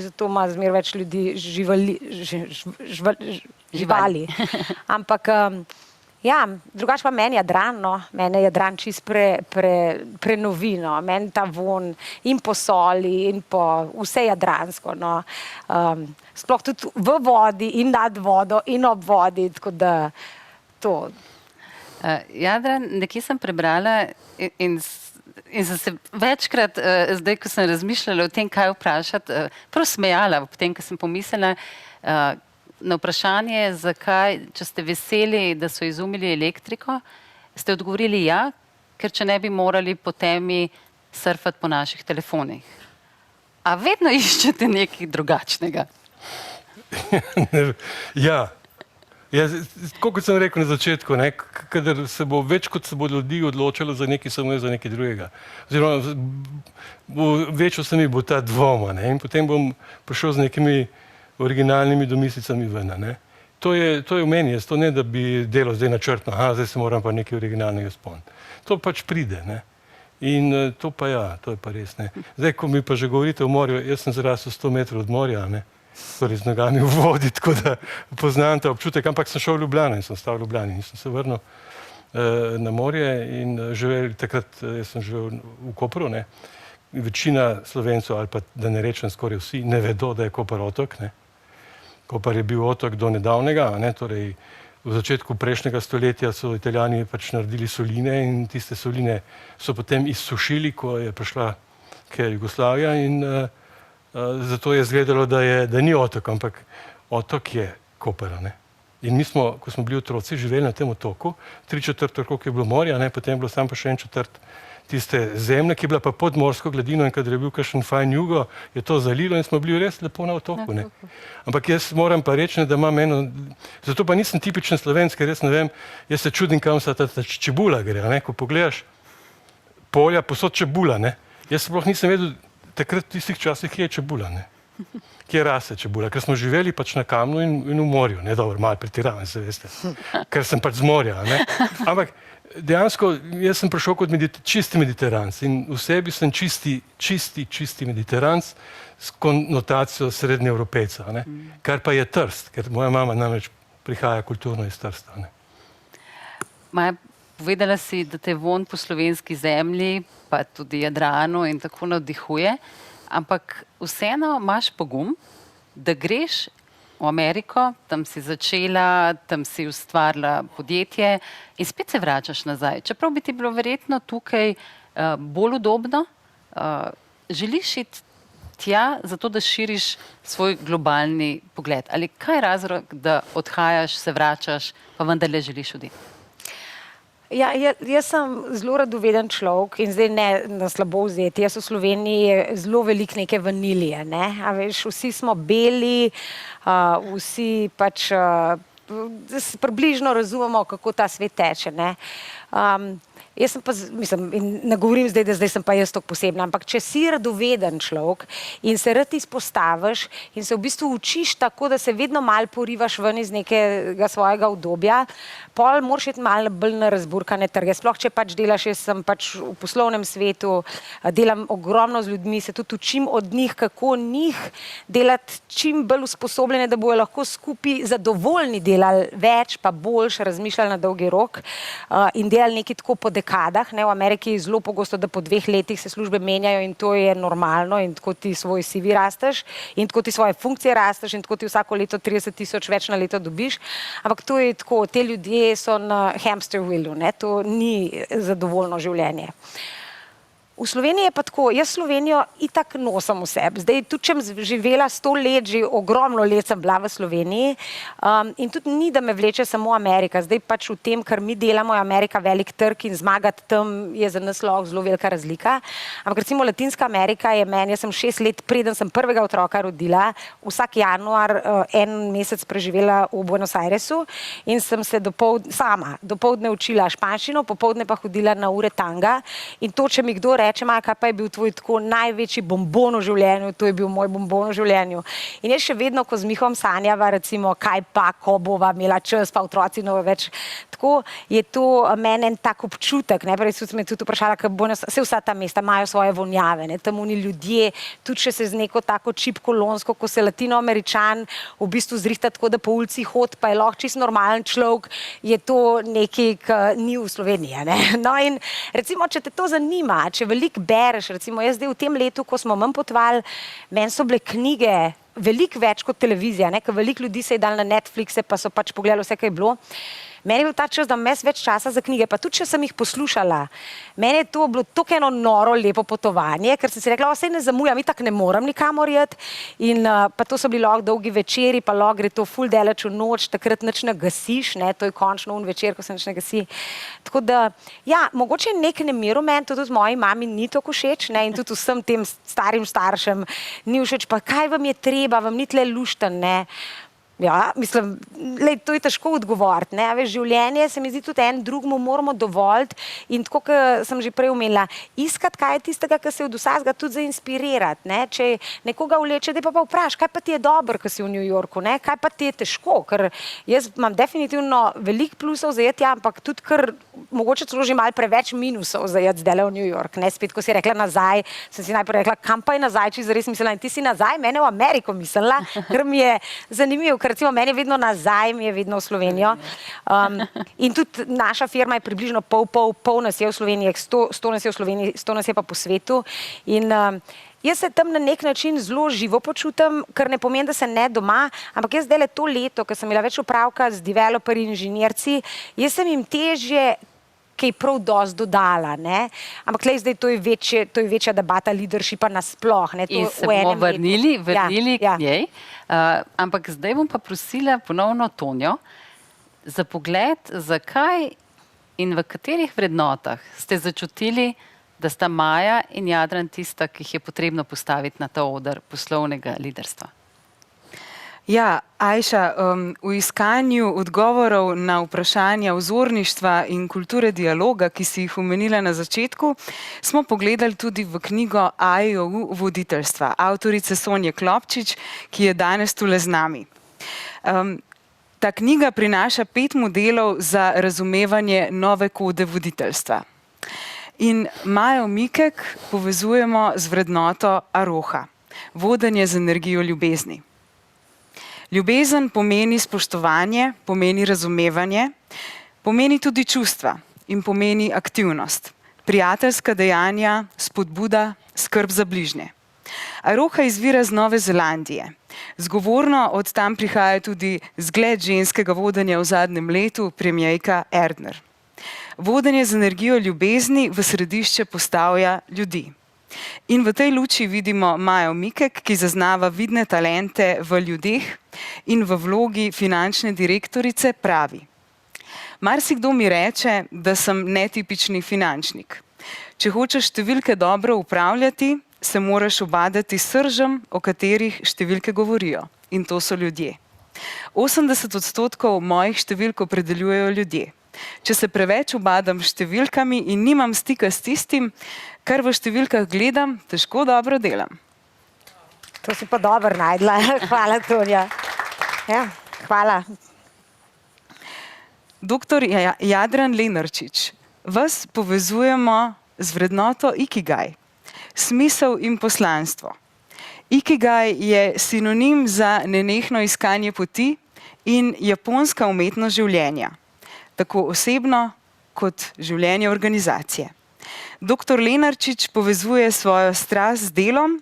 zato ima zmer več ljudi živali. Ampak ja, drugače pa meni Jadran, no. Mene Jadran čist prenovi, no. Meni ta von in po soli in po vse jadransko, no. Sploh tudi v vodi in nad vodo in ob vodi, tako da to. Jadran, nekje sem prebrala in sem se večkrat, zdaj, ko sem razmišljala o tem, kaj vprašati, prav smejala, potem, ko sem pomislila, na vprašanje, zakaj, če ste veseli, da so izumili elektriko, ste odgovorili ja, ker če ne bi morali po temi surfati po naših telefonih. A vedno iščete nekaj drugačnega? Ja. Tako kot sem rekel na začetku, kadar se bo več kot se bo ljudi odločilo za nekaj, samo za nekaj drugega. Oziroma, večjo se mi bo ta dvoma, in potem bom prišel z nekimi originalnimi domislicami ven. To je v meni, to ne, da bi delal zdaj načrtno, zdaj se moram pa nekaj originalnega spomniti. To pač pride. In to pa ja, to je pa res. Zdaj, ko mi pa že govorite o morju, jaz sem zrasel 100 metrov od morja, torej z nogami v vodi, tako da poznam ta občutek, ampak sem šel v Ljubljano in sem stal v Ljubljani in sem se vrnil na morje in takrat jaz sem živel v Kopru. Večina Slovencev, ali pa da ne rečem skoraj vsi, ne vedo, da je Koper otok. Koper je bil otok do nedavnega, torej v začetku prejšnjega stoletja so Italijani pač naredili soline in tiste soline so potem izsušili, ko je prišla Jugoslavija in zato je izgledalo, da ni otok, ampak otok je Koper. In mi smo, ko smo bili otroci, živeli na tem otoku, 3/4 koliko je bilo morja, potem je bilo samo pa še 1/4 tiste zemlje, ki je bila pa pod morsko gladino in kadar je bil kakšen fajn jugo, je to zalilo in smo bili res lepo na otoku. Ampak jaz moram pa reči, da imam eno, zato pa nisem tipičen Slovenc, ker jaz ne vem, jaz se čudim, kam se ta čebula gre, ko pogledaš polja, posod čebula, Jaz sploh nisem vedel, takrat v tistih časih, kje je čebula, kje rase čebula, ker smo živeli pač na kamnu in v morju, dobro, malo pretiravam, se veste, ker sem pač z morja, Ampak dejansko, jaz sem prišel kot čisti mediteranc in v sebi sem čisti mediteranc s konotacijo srednjeevropejca, kar pa je Trst, ker moja mama namreč prihaja kulturno iz Trsta. Maja, povedala si, da te von po slovenski zemlji, pa tudi Jadranu in tako navdihuje, ampak vseeno imaš pogum, da greš v Ameriko, tam si začela, tam si ustvarila podjetje in spet se vračaš nazaj. Čeprav bi ti bilo verjetno tukaj bolj udobno, želiš iti tja, zato da širiš svoj globalni pogled. Ali kaj je razlog, da odhajaš, se vračaš, pa vendarle želiš oditi? Ja, jaz sem zelo radoveden človek in zdaj ne na slabo vzeti. Jaz v Sloveniji zelo veliko neke vanilije. A veš, vsi smo beli, vsi pač približno razumemo, kako ta svet teče. Jaz sem pa, mislim, in ne govorim zdaj, da zdaj sem pa jaz tako posebna, ampak če si radoveden človek in se rad izpostaviš in se v bistvu učiš tako, da se vedno malo porivaš ven iz nekega svojega obdobja, pol moraš iti malo bolj na razburkane trge. Sploh, če pač delaš, jaz sem pač v poslovnem svetu, delam ogromno z ljudmi, se tudi učim od njih, kako njih delati čim bolj usposobljene, da bojo lahko skupaj zadovoljni delali več, pa boljše razmišljali na dolgi rok in delali nekaj tako po dekadah. Ne? V Ameriki je zelo pogosto, da po 2 letih se službe menjajo in to je normalno in tako ti svoj CV rasteš in tako ti svoje funkcije rasteš in tako ti vsako leto 30,000 več na leto dobiš. Ampak to je tako, te ljudje so na hamster wheelu, ne? To ni zadovoljno življenje. V Sloveniji je pa tako, jaz Slovenijo itak nosim v sebi. Zdaj, tudi če sem živela 100 let, že ogromno let sem bila v Sloveniji in tudi ni, da me vleče samo Amerika. Zdaj pač v tem, kar mi delamo, je Amerika velik trg in zmagati tam je za nas lahko zelo velika razlika. Ampak recimo Latinska Amerika je meni, jaz sem 6 let, preden sem prvega otroka rodila, vsak januar 1 mesec preživela v Buenos Airesu in sem se dopoldne učila španščino, popoldne pa hodila na ure tanga in to, če mi kdo reče, kaj pa je bil tvoj tako največji bonbon v življenju, to je bil moj bonbon v življenju. In jaz še vedno, ko z Mihom sanjava, recimo, kaj pa, ko bova imela čas, pa otroci no več, tako je to meni en tak občutek, ne, prej so me tudi vprašala, se vsa ta mesta imajo svoje vonjave, ne, tam oni ljudje, tudi če se z neko tako čip kolonsko, ko se Latinoameričan v bistvu zrihta tako, da po ulici hod, pa je lahko čisto normalen človek, je to nekaj, ki ni v Sloveniji, ne. No in recimo, če te to zanima, če veliko bereš, recimo jaz zdaj v tem letu, ko smo manj potovali, meni so bile knjige veliko več kot televizija, ne, ker veliko ljudi se je dal na Netflixe, pa so pač pogledali vse, kaj je bilo. Meni je bil ta čas, da imam več časa za knjige, pa tudi, če sem jih poslušala. Meni je to bilo tako eno noro lepo potovanje, ker sem si rekla, saj ne zamujam, itak ne moram nikamor iti. In pa to so bili lahko dolgi večeri, pa lahko gre to ful daleč v noč, takrat nič ne gasiš, ne, to je končno večer, ko se nič ne gasi. Tako da, ja, mogoče je nek nemir v meni, to tudi moji mami ni tako všeč, ne, in tudi vsem tem starim staršem ni všeč, pa kaj vam je treba, vam ni tle lušten, ne. Ja, mislim, lej, to je težko odgovoriti, ne, veš, življenje se mi zdi tudi en drugmu moramo dovoliti in tako, kot sem že prej omenila, iskati, kaj je tistega, kar se od vsakega tudi zainspirirati, ne, če nekoga vleče, daj pa vprašaj, kaj pa ti je dobro, ko si v New Yorku, ne, kaj pa ti je težko, ker jaz imam definitivno veliko plusov za jeti, ampak tudi kar mogoče celo že malo preveč minusov za jeti zdajle v New York, ne, spet, ko si rekla nazaj, sem si najprej rekla, kam pa je nazaj, če zares mislila in ti si nazaj, mene v Ameriko mislila, ker mi je zanimivo, recimo meni je vedno nazaj, mi je vedno v Slovenijo. In tudi naša firma je približno pol nas je v Sloveniji, 100 nas je v Sloveniji, 100 nas je pa po svetu. In jaz se tam na nek način zelo živo počutim, kar ne pomeni, da se ne doma, ampak jaz zdajle to leto, ker sem imela več opravka z developerji, inženirci, jaz sem jim težje kaj prav dosti dodala, ne. Ampak tlej zdaj to je večja debata leadershipa nasploh, ne. In se bomo vrnili k njej. Ampak zdaj bom pa prosila ponovno Tonjo za pogled, zakaj in v katerih vrednotah ste začutili, da sta Maja in Jadran tista, ki jih je potrebno postaviti na ta oder poslovnega liderstva. Ja, Ajša, v iskanju odgovorov na vprašanja vzorništva in kulture dialoga, ki si jih omenila na začetku, smo pogledali tudi v knjigo AIOU voditeljstva, avtorice Sonje Klopčič, ki je danes tule z nami. Ta knjiga prinaša 5 modelov za razumevanje nove kode voditeljstva. In Majo Mikek povezujemo z vrednoto AROHA, vodenje z energijo ljubezni. Ljubezen pomeni spoštovanje, pomeni razumevanje, pomeni tudi čustva in pomeni aktivnost, prijateljska dejanja, spodbuda, skrb za bližnje. AROHA izvira z Nove Zelandije. Zgovorno od tam prihaja tudi zgled ženskega vodenja v zadnjem letu, premierka Erdner. Vodenje z energijo ljubezni v središče postavlja ljudi. In v tej luči vidimo Majo Mikek, ki zaznava vidne talente v ljudeh in v vlogi finančne direktorice pravi: marsikdo mi reče, da sem netipični finančnik. Če hočeš številke dobro upravljati, se moraš ubadati s sržem, o katerih številke govorijo. In to so ljudje. 80% mojih številk opredeljujejo ljudje. Če se preveč ubadam s številkami in nimam stika s tistim, kar v številkah gledam, težko dobro delam. To si pa dobro najdla. Hvala, Tonja. Ja, hvala. Doktor Jadran Lenarčič, vas povezujemo z vrednoto Ikigai, smisel in poslanstvo. Ikigai je sinonim za nenehno iskanje poti in japonska umetnost življenja. Tako osebno, kot življenje organizacije. Dr. Lenarčič povezuje svojo strast z delom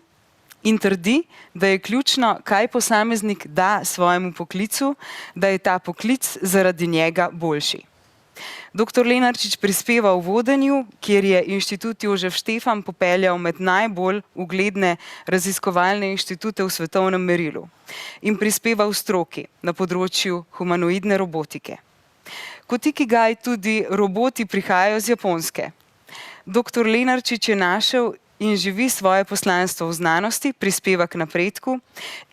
in trdi, da je ključno, kaj posameznik da svojemu poklicu, da je ta poklic zaradi njega boljši. Dr. Lenarčič prispeva v vodenju, kjer je Inštitut Jožef Štefan popeljal med najbolj ugledne raziskovalne inštitute v svetovnem merilu in prispeva v stroki na področju humanoidne robotike. Kot ikigai tudi roboti prihajajo z Japonske. Dr. Lenarčič je našel in živi svoje poslanstvo v znanosti, prispeva k napredku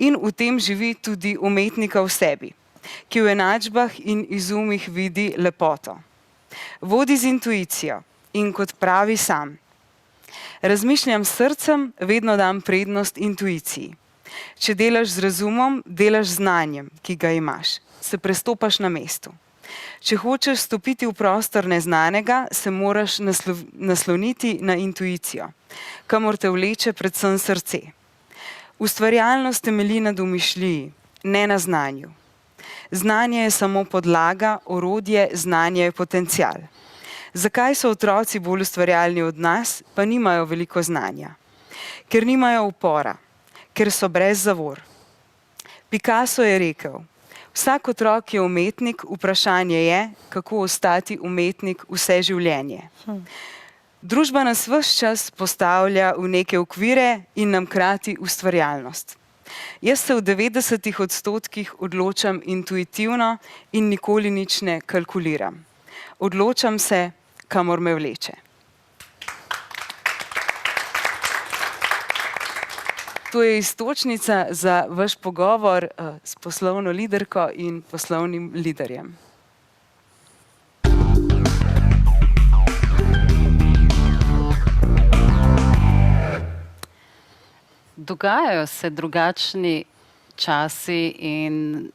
in v tem živi tudi umetnika v sebi, ki v enačbah in izumih vidi lepoto. Vodi z intuicijo in kot pravi sam. Razmišljam s srcem, vedno dam prednost intuiciji. Če delaš z razumom, delaš z znanjem, ki ga imaš. Se prestopaš na mestu. Če hočeš stopiti v prostor neznanega, se moraš nasloniti na intuicijo, kamor te vleče predvsem srce. Ustvarjalnost temelji na domišljiji, ne na znanju. Znanje je samo podlaga, orodje, znanje je potencial. Zakaj so otroci bolj ustvarjalni od nas, pa nimajo veliko znanja? Ker nimajo upora, ker so brez zavor. Picasso je rekel: vsak otrok je umetnik, vprašanje je, kako ostati umetnik vse življenje. Družba nas ves čas postavlja v neke okvire in nam krati ustvarjalnost. Jaz se v 90% odločam intuitivno in nikoli nič ne kalkuliram. Odločam se, kamor me vleče. To je iztočnica za vaš pogovor s poslovno liderko in poslovnim liderjem. Dogajajo se drugačni časi in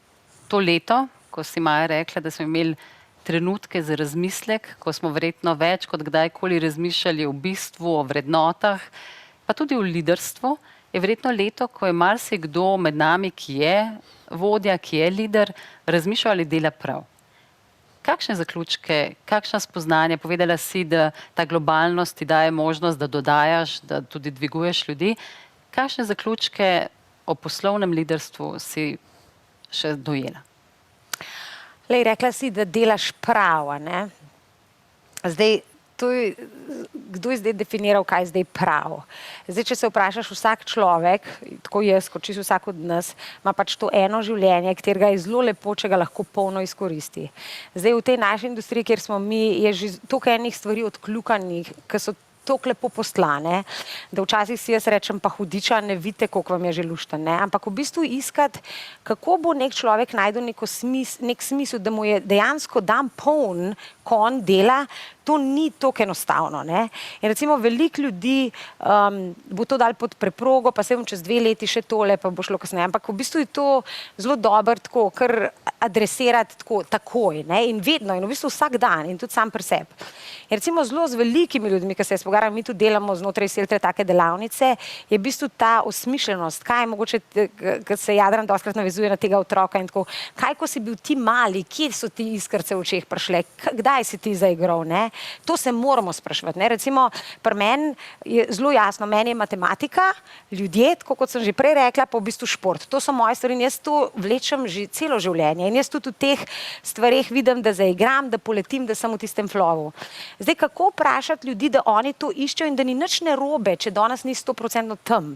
to leto, ko si Maja rekla, da smo imeli trenutke za razmislek, ko smo verjetno več kot kdajkoli razmišljali o bistvu, o vrednotah, pa tudi o liderstvu, je verjetno leto, ko je marsikdo med nami, ki je vodja, ki je lider, razmišljal ali dela prav. Kakšne zaključke, kakšna spoznanja? Povedala si, da ta globalnost ti daje možnost, da dodajaš, da tudi dviguješ ljudi. Kakšne zaključke o poslovnem liderstvu si še dojela? Lej, rekla si, da delaš prav, ne? Zdaj, kdo je zdaj definiral, kaj je zdaj prav? Zdaj, če se vprašaš, vsak človek, tako jaz, kot čisto vsak od nas, ima pač to eno življenje, katerega je zelo lepo, če ga lahko polno izkoristi. Zdaj, v tej naši industriji, kjer smo mi, je že toliko enih stvari odkljukanih, ki so toliko lepo poslane, da včasih si jaz rečem, pa hudiča, ne vidite, koliko vam je že lušten, ne? Ampak v bistvu iskati, kako bo nek človek najdel nek smisel, da mu je dejansko dan poln, ko on dela, to ni tako enostavno, ne? In recimo veliko ljudi bo to dal pod preprogo, pa se bom čez 2 leti še tole, pa bo šlo kasneje. Ampak v bistvu je to zelo dobro tako, kar adresirati tako, takoj, ne? In vedno, in v bistvu vsak dan, in tudi sam pri sebi. In recimo zelo z velikimi ljudmi, ki se pogovarjamo, mi tudi delamo znotraj Seltre take delavnice, je v bistvu ta osmišljenost, kaj je mogoče, kad se Jadran dostkrat navezuje na tega otroka in tako, kaj, ko si bil ti mali, kje so ti iskrce v očeh prišle, kdaj si ti zaigral, ne? To se moramo spraševati, ne? Recimo, pri meni je zelo jasno, meni je matematika, ljudje, tako kot sem že prej rekla, pa v bistvu šport. To so moje stvari in jaz to vlečem že celo življenje in jaz tudi v teh stvareh vidim, da zaigram, da poletim, da sem v tistem flowu. Zdaj, kako vprašati ljudi, da oni to iščejo in da ni nič narobe, če danes ni 100% tam.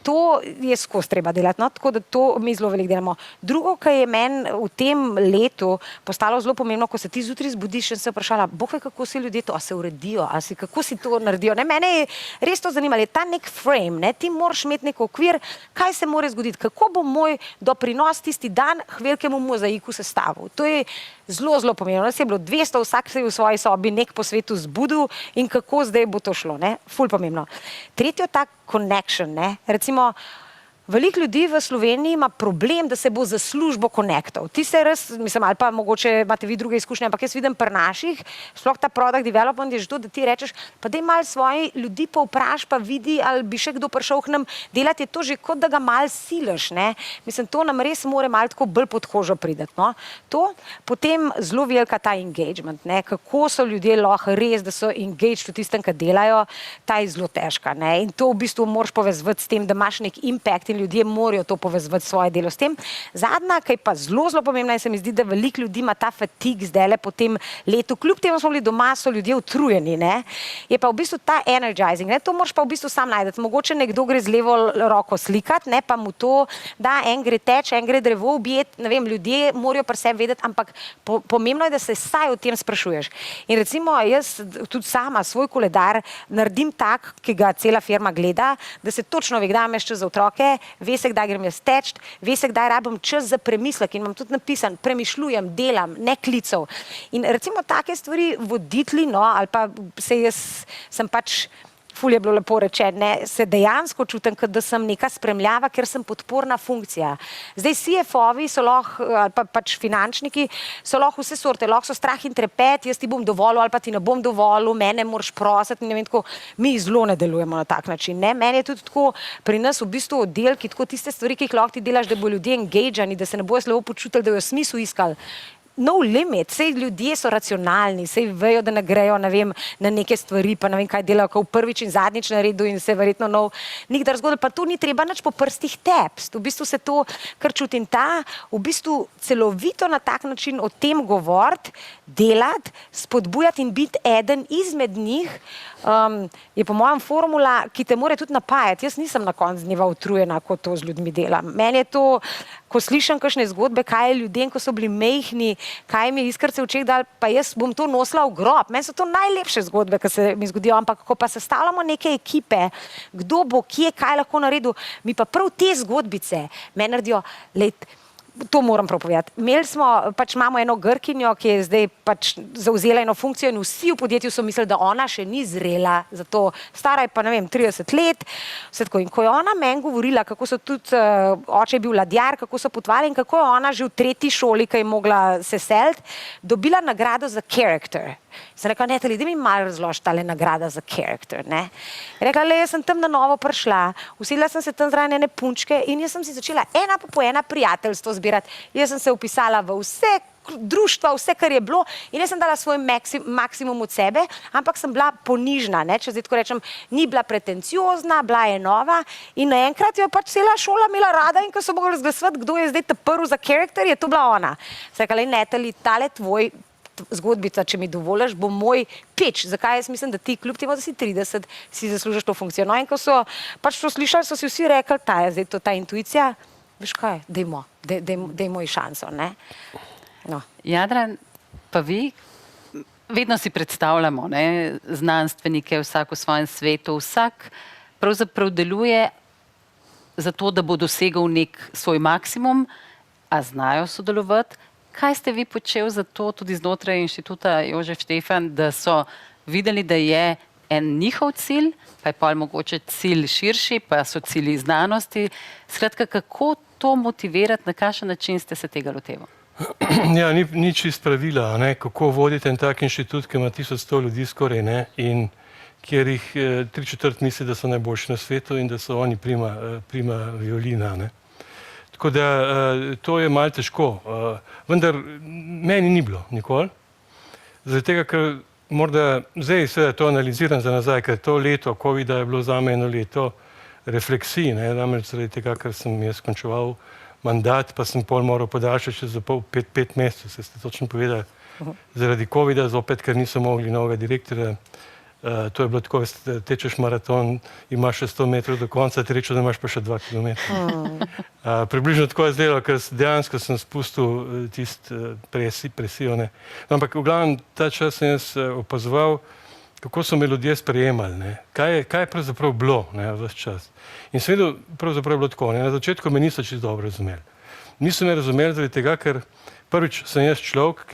To je skozi treba delati, no? Tako da to mi zelo veliko delamo. Drugo, kar je meni v tem letu postalo zelo pomembno, ko se ti zjutraj zbudiš in se vprašala, Bog ve, kako si ljudje to, a se uredijo, kako si to naredijo. Ne, mene je res to zanimalo, je ta nek frame, ne? Ti moraš imeti nek okvir, kaj se mora zgoditi, kako bo moj doprinos tisti dan k velikemu mozaiku sestavil. To je zelo, zelo pomembno. Nas je bilo 200, vsak se je v svoji sobi nek po svetu zbudil in kako zdaj bo to šlo, ne? Ful pomembno. Tretjo, ta connection, ne? Recimo, Veliko ljudi v Sloveniji ima problem, da se bo za službo konektal. Ti se res, mislim, ali pa mogoče imate vi druge izkušnje, ampak jaz vidim pri naših, sploh ta product development je že to, da ti rečeš, pa daj malo svoji ljudi pa vpraš, pa vidi, ali bi še kdo prišel k nam delati, je to že kot da ga malo silaš, ne. Mislim, to nam res more malo tako bolj pod kožo prideti, no. To, potem zelo velika ta engagement, ne, kako so ljudje lahko res, da so engaged v tistem, kar delajo, ta je zelo težka, ne. In to v bistvu moraš povezati s tem, da imaš nek impact in ljudje morajo to povezati svoje delo s tem. Zadnja, ki je pa zelo, zelo pomembna in se mi zdi, da veliko ljudi ima ta fatig zdajle po tem letu, kljub temu smo bili doma, so ljudje utrujeni, ne, je pa v bistvu ta energizing, ne, to moraš pa v bistvu sam najti. Mogoče nekdo gre z levo roko slikati, ne, pa mu to da, en gre teč, en gre drevo objeti, ne vem, ljudje morajo pri sebi vedeti, ampak pomembno je, da se saj o tem sprašuješ. In recimo jaz tudi sama svoj koledar naredim tak, ki ga cela firma gleda, da se točno ve, kdaj imam čas za otroke, ve se, kdaj grem jaz teč, ve se, kdaj rabim čas za premislek in imam tudi napisan, premišljujem, delam, ne klicev. In recimo take stvari voditelji, no, ali pa se jaz sem pač, ful je bilo lepo rečeno, ne, se dejansko čutim, kot da sem neka spremljava, ker sem podporna funkcija. Zdaj CFO-vi so lahko, ali pa pač finančniki, so lahko vse sorte, lahko so strah in trepet, jaz ti bom dovolil ali pa ti ne bom dovolil, mene moraš prositi, ne vem, tako, mi zelo ne delujemo na tak način, ne, meni je tudi tako, pri nas v bistvu oddelki, tako tiste stvari, ki jih lahko ti delaš, da bo ljudje engagani, da se ne bojo slabo počutili, da jo smisel iskali. No limit, sej ljudje so racionalni, sej vejo, da ne grejo, ne vem, na neke stvari, pa ne vem, kaj delajo, ko v prvič in zadnjič naredu in se verjetno nov nikdar zgodil, pa tu ni treba nič po prstih tepst. V bistvu se to, kar čutim ta, v bistvu celovito na tak način o tem govoriti, delati, spodbujati in biti eden izmed njih, je po mojem formula, ki te more tudi napajati. Jaz nisem na koncu dneva utrujena, ko to z ljudmi delam. Meni je to, ko slišim kakšne zgodbe, kaj je ljudem, ko so bili mehni, kaj mi je iskrce v očeh dal, pa jaz bom to nosila v grob. Meni so to najlepše zgodbe, ki se mi zgodijo, ampak ko pa sestavljamo neke ekipe, kdo bo, kje, kaj lahko naredil, mi pa prav te zgodbice me naredijo, to moram prav povedati. Imamo eno Grkinjo, ki je zdaj pač zavzela eno funkcijo in vsi v podjetju so mislili, da ona še ni zrela za to. Stara je pa, ne vem, 30 let, vse tako. In ko je ona meni govorila, kako so tudi, oče je bil ladjar, kako so potovali in kako je ona že v 3. šoli, ki je mogla se seliti, dobila nagrado za character. Sem rekla, Natalie, da mi malo razloži tale nagrada za character, ne. Rekla, jaz sem tam na novo prišla, usedla sem se tam zraven ene punčke in jaz sem si začela ena po ena prijateljstvo zbirati. Jaz sem se vpisala v vse društva, vse, kar je bilo in jaz sem dala svoj maksimum od sebe, ampak sem bila ponižna, ne, če zdaj tako rečem, ni bila pretenciozna, bila je nova in naenkrat jo pač cela šola imela rada in ko so mogli razglasovati, kdo je zdaj ta prvi za character, je to bila ona. Sem rekla, Natalie, tale tvoj zgodbica, če mi dovoliš, bo moj peč. Zakaj jaz mislim, da ti kljub temu, da si 30, si zaslužiš to funkcijo. No in ko so pač to slišali, so si vsi rekli, ta je zdaj to ta intuicija, veš kaj, dajmo ji šanso, ne. No. Jadran, pa vi, vedno si predstavljamo, ne, znanstvenike, vsak v svojem svetu, vsak pravzaprav deluje za to, da bo dosegel nek svoj maksimum, a znajo sodelovati. Kaj ste vi počeli za to tudi znotraj inštituta Jožef Štefan, da so videli, da je en njihov cilj, pa je pa mogoče cilj širši, pa so cilji znanosti. Skratka, kako to motivirati, na kakšen način ste se tega lotevali? Ja, ni čist pravila, ne, kako vodite en tak inštitut, ki ima 1100 ljudi skoraj, ne, in kjer jih 3/4 misli, da so najboljši na svetu in da so oni prima violina, ne. Tako da to je malo težko, vendar meni ni bilo nikoli, zaradi tega, ker morda zdaj seveda to analiziram za nazaj, ker to leto COVID-a je bilo zame eno leto refleksij, ne, namreč zaradi tega, ker sem jaz končeval mandat, pa sem pol moral podaljšati še za 5 mesecev, se ste točno povedali, zaradi COVID-a zopet, ker niso mogli novega direktorja. To je bilo tako, tečeš maraton, imaš še 100 metrov do konca, ti rečeš, da imaš pa še 2 kilometra. Približno tako je zdelo, ker dejansko sem spustil tisto presijo, ne. Ampak v glavnem ta čas sem jaz opazoval, kako so me ljudje sprejemali, ne. Kaj je pravzaprav bilo, ne, ves čas. In sem videl, pravzaprav je bilo tako, ne. Na začetku me niso čisto dobro razumeli. Niso me razumeli zaradi tega, ker prvič sem jaz človek,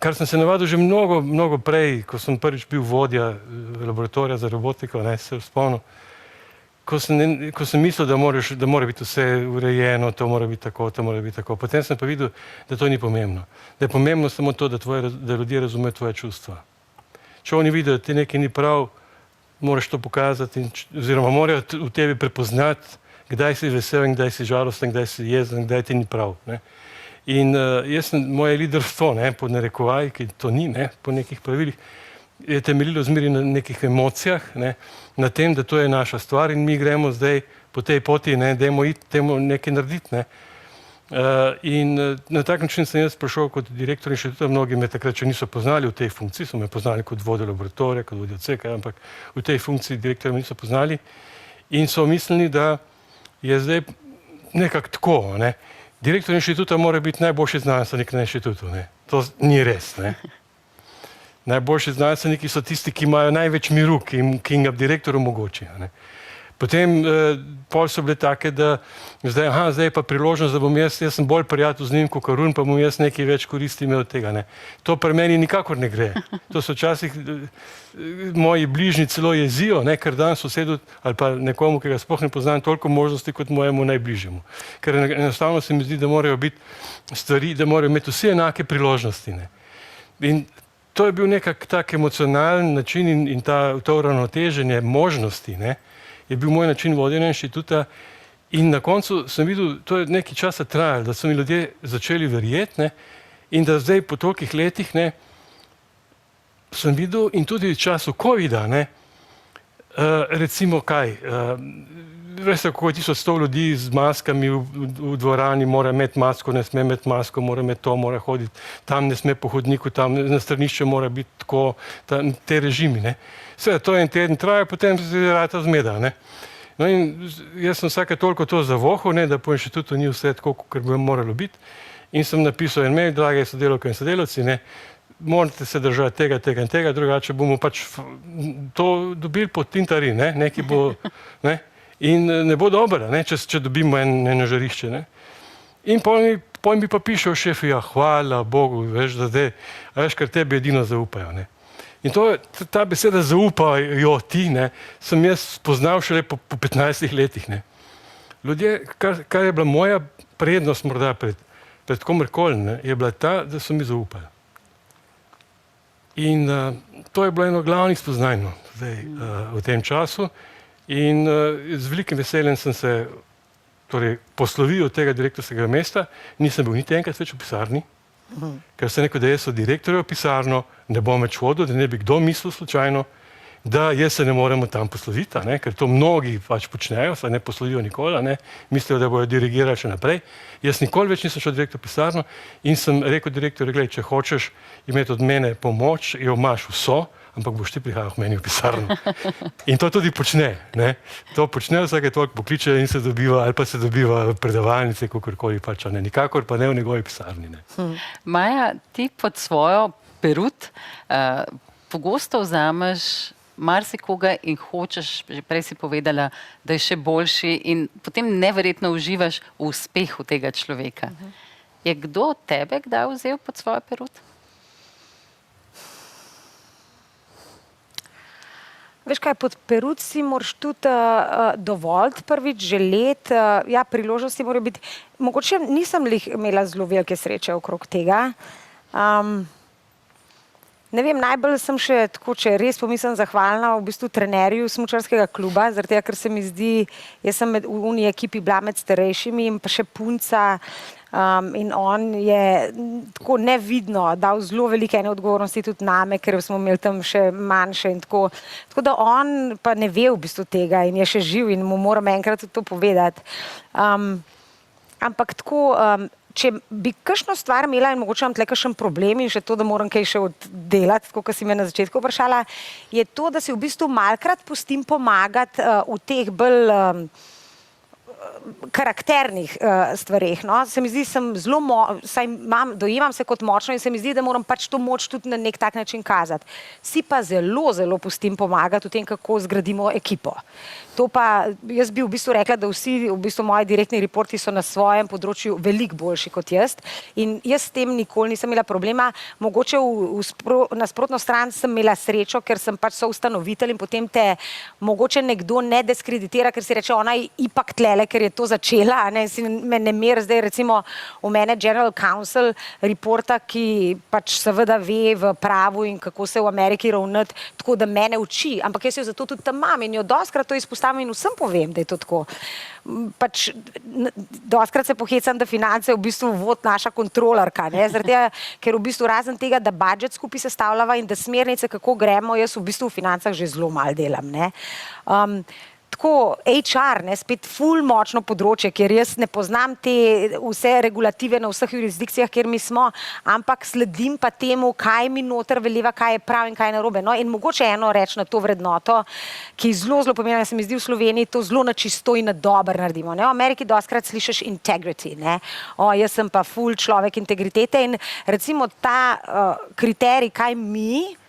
kar sem se navadil že mnogo prej, ko sem prvič bil vodja laboratorija za robotiko, ne, se spomnim, ko sem mislil, da mora biti vse urejeno, to mora biti tako, to mora biti tako. Potem sem pa videl, da to ni pomembno. Da je pomembno samo to, da ljudje razumejo tvoje čustva. Če oni vidijo, da ti nekaj ni prav, moraš to pokazati, oziroma morajo v tebi prepoznati, kdaj si vesel in kdaj si žalosten, kdaj si jezen, kdaj ti ni prav. Ne. In moje liderstvo, po narekovaj, ki to ni, po nekih pravilih, je temeljilo zmeri na nekih emocijah, na tem, da to je naša stvar in mi gremo zdaj po tej poti, dajmo iti, dajmo nekaj narediti. In na tak način sem jaz prišel kot direktor inštituta, mnogi me takrat še niso poznali v tej funkciji, so me poznali kot vodjo laboratorija, kot vodjo odseka, ampak v tej funkciji direktorja me niso poznali in so mislili, da je zdaj nekako tako, Direktor inštituta mora biti najboljši znanstvenik na inštitutu, To ni res, Najboljši znanstveniki so tisti, ki imajo največ miru, ki jim ga direktor omogoči, Potem pol so bile take, da zdaj je pa priložnost, da bom jaz sem bolj prijatelj z njim, kot Karun, pa bom jaz nekaj več koristi imel od tega, To pri meni nikakor ne gre. To so včasih moji bližnji celo jezijo, ker dan sosedu ali pa nekomu, ki ga sploh ne poznam, toliko možnosti kot mojemu najbližjemu. Ker enostavno se mi zdi, da morajo biti stvari, da morajo imeti vsi enake priložnosti. In to je bil nekak tak emocionalen način in to uravnoteženje možnosti, je bil moj način vodenja inštituta in na koncu sem videl, to je nekaj časa trajalo, da so mi ljudje začeli verjeti in da zdaj po tolikih letih sem videl in tudi v času covida, recimo kaj, veste, kako je 1100 ljudi z maskami v dvorani, mora imeti masko, ne sme imeti masko, mora imeti to, mora hoditi, tam ne sme po hodniku, tam na stranišču mora biti tako, te režimi, Vse, to je en teden traja, potem se rata zmeda, No in jaz sem vsake toliko to zavohal, da po inštitutu ni vse tako, kot bi moralo biti in sem napisal en mail, drage sodelavke in sodelavci, morate se držati tega, tega in tega, drugače bomo pač to dobili pod tintari, nekaj bo, in ne bo dobro, če dobimo eno žarišče, In potem mi pa pišejo šefi, ja, hvala Bogu, veš, da zdaj, veš, ker tebi edino zaupajo, In ta beseda zaupajo ti, sem jaz spoznal šele po 15 letih, Ljudje, kar je bila moja prednost morda pred komerkoli, je bila ta, da so mi zaupali. In to je bilo eno glavnih spoznanj zdaj v tem času in z velikim veseljem sem se poslovil od tega direktorskega mesta, nisem bil niti enkrat več v pisarni, ker sem rekel, da jaz od direktorja v pisarno ne bom več hodil, da ne bi kdo mislil slučajno, da jaz se ne moremo tam posloviti, ker to mnogi pač počnejo, saj ne poslovijo nikoli, mislijo, da bojo dirigirali še naprej. Jaz nikoli več nisem šel direktor v pisarno in sem rekel direktorju, glej, če hočeš imeti od mene pomoč, jo imaš vso, ampak boš ti prihajal k meni v pisarno. In to tudi počne, To počne vsake toliko pokliče in se dobiva, ali pa se dobiva v predavalnice, kakorkoli pač, nikakor pa ne v njegovi pisarni. Maja, ti pod svojo perut pogosto vzameš marsikoga in hočeš, že prej si povedala, da je še boljši in potem neverjetno uživaš v uspehu tega človeka. Je kdo tebe kdaj vzel pod svojo perut? Veš kaj, pod perut si moraš tudi dovoliti prvič želeti, priložnosti morajo biti, mogoče nisem imela zelo velike sreče okrog tega. Ne vem, najbolj sem še tako, če res pomislim, zahvalna v bistvu trenerju smučarskega kluba, zaradi tega, ker se mi zdi, jaz sem v uni ekipi bila med starejšimi in pa še punca in on je tako nevidno dal zelo velike ene odgovornosti tudi name, ker smo imeli tam še manjše in tako. Tako da on pa ne ve v bistvu tega in je še živ in mu moram enkrat tudi to povedati. Ampak tako, če bi kakšno stvar imela in mogoče imam tle kakšen problem in še to, da moram kaj še oddelati, tako kot si me na začetku vprašala, je to, da si v bistvu malkrat pustim pomagati v teh bolj karakternih stvareh. No? Se mi zdi, dojemam se kot močno in se mi zdi, da moram pač to moč tudi na nek tak način kazati. Si pa zelo, zelo pustim pomagati v tem, kako zgradimo ekipo. To pa, jaz bi v bistvu rekla, da vsi v bistvu moji direktni reporti so na svojem področju veliko boljši kot jaz in jaz s tem nikoli nisem imela problema. Mogoče nasprotno stran sem imela srečo, ker sem pač soustanovitelj in potem te mogoče nekdo ne diskreditira, ker si reče, ona je ipak tlele, ker je to začela, ne, si me ne mer zdaj recimo v mene General Counsel reporta, ki pač seveda ve v pravu in kako se v Ameriki ravnati, tako da mene uči, ampak jaz jo zato tudi tam imam in jo dostkrat to izpostavim in vsem povem, da je to tako. Pač, dostkrat se pohecam, da finance v bistvu vod naša kontrolarka, ne, zaradi tega, ker v bistvu razen tega, da budžet skupaj sestavljava in da smernice, kako gremo, jaz v bistvu v financah že zelo malo delam, ne. Tako HR, ne, spet ful močno področje, kjer jaz ne poznam te vse regulative na vseh jurisdikcijah, kjer mi smo, ampak sledim pa temu, kaj mi noter veleva, kaj je prav in kaj je narobe. No, in mogoče eno reči na to vrednoto, ki je zelo, zelo pomembna, se mi zdi v Sloveniji to zelo na čisto in na dober naredimo. Ne. V Ameriki dostkrat slišiš integrity, ne. Jaz sem pa ful človek integritete in recimo ta kriterij, kaj mi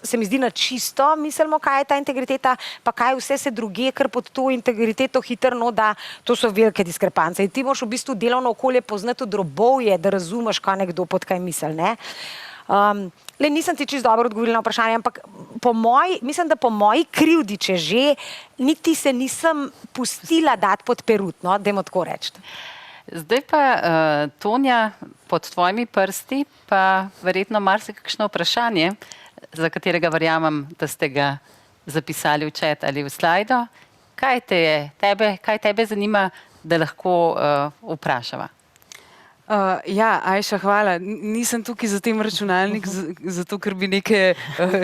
se mi zdi na čisto, mislimo, kaj je ta integriteta, pa kaj vse se druge, ker pod to integriteto hitrno, da to so velike diskrepance. In ti moraš v bistvu delovno okolje poznati od robovje, da razumeš, kaj nekdo pod kaj misli, ne. Nisem ti čisto dobro odgovorila na vprašanje, ampak mislim, da po moji krivdi, če že, niti se nisem pustila dati pod perut, no, dajmo tako reči. Zdaj pa, Tonja, pod tvojimi prsti pa verjetno marsikakšno vprašanje, za katerega verjamem, da ste ga zapisali v chat ali v slajdo. Kaj tebe zanima, da lahko vprašava? Ja, Ajša, hvala. Nisem tukaj za tem računalnik, zato ker bi nekaj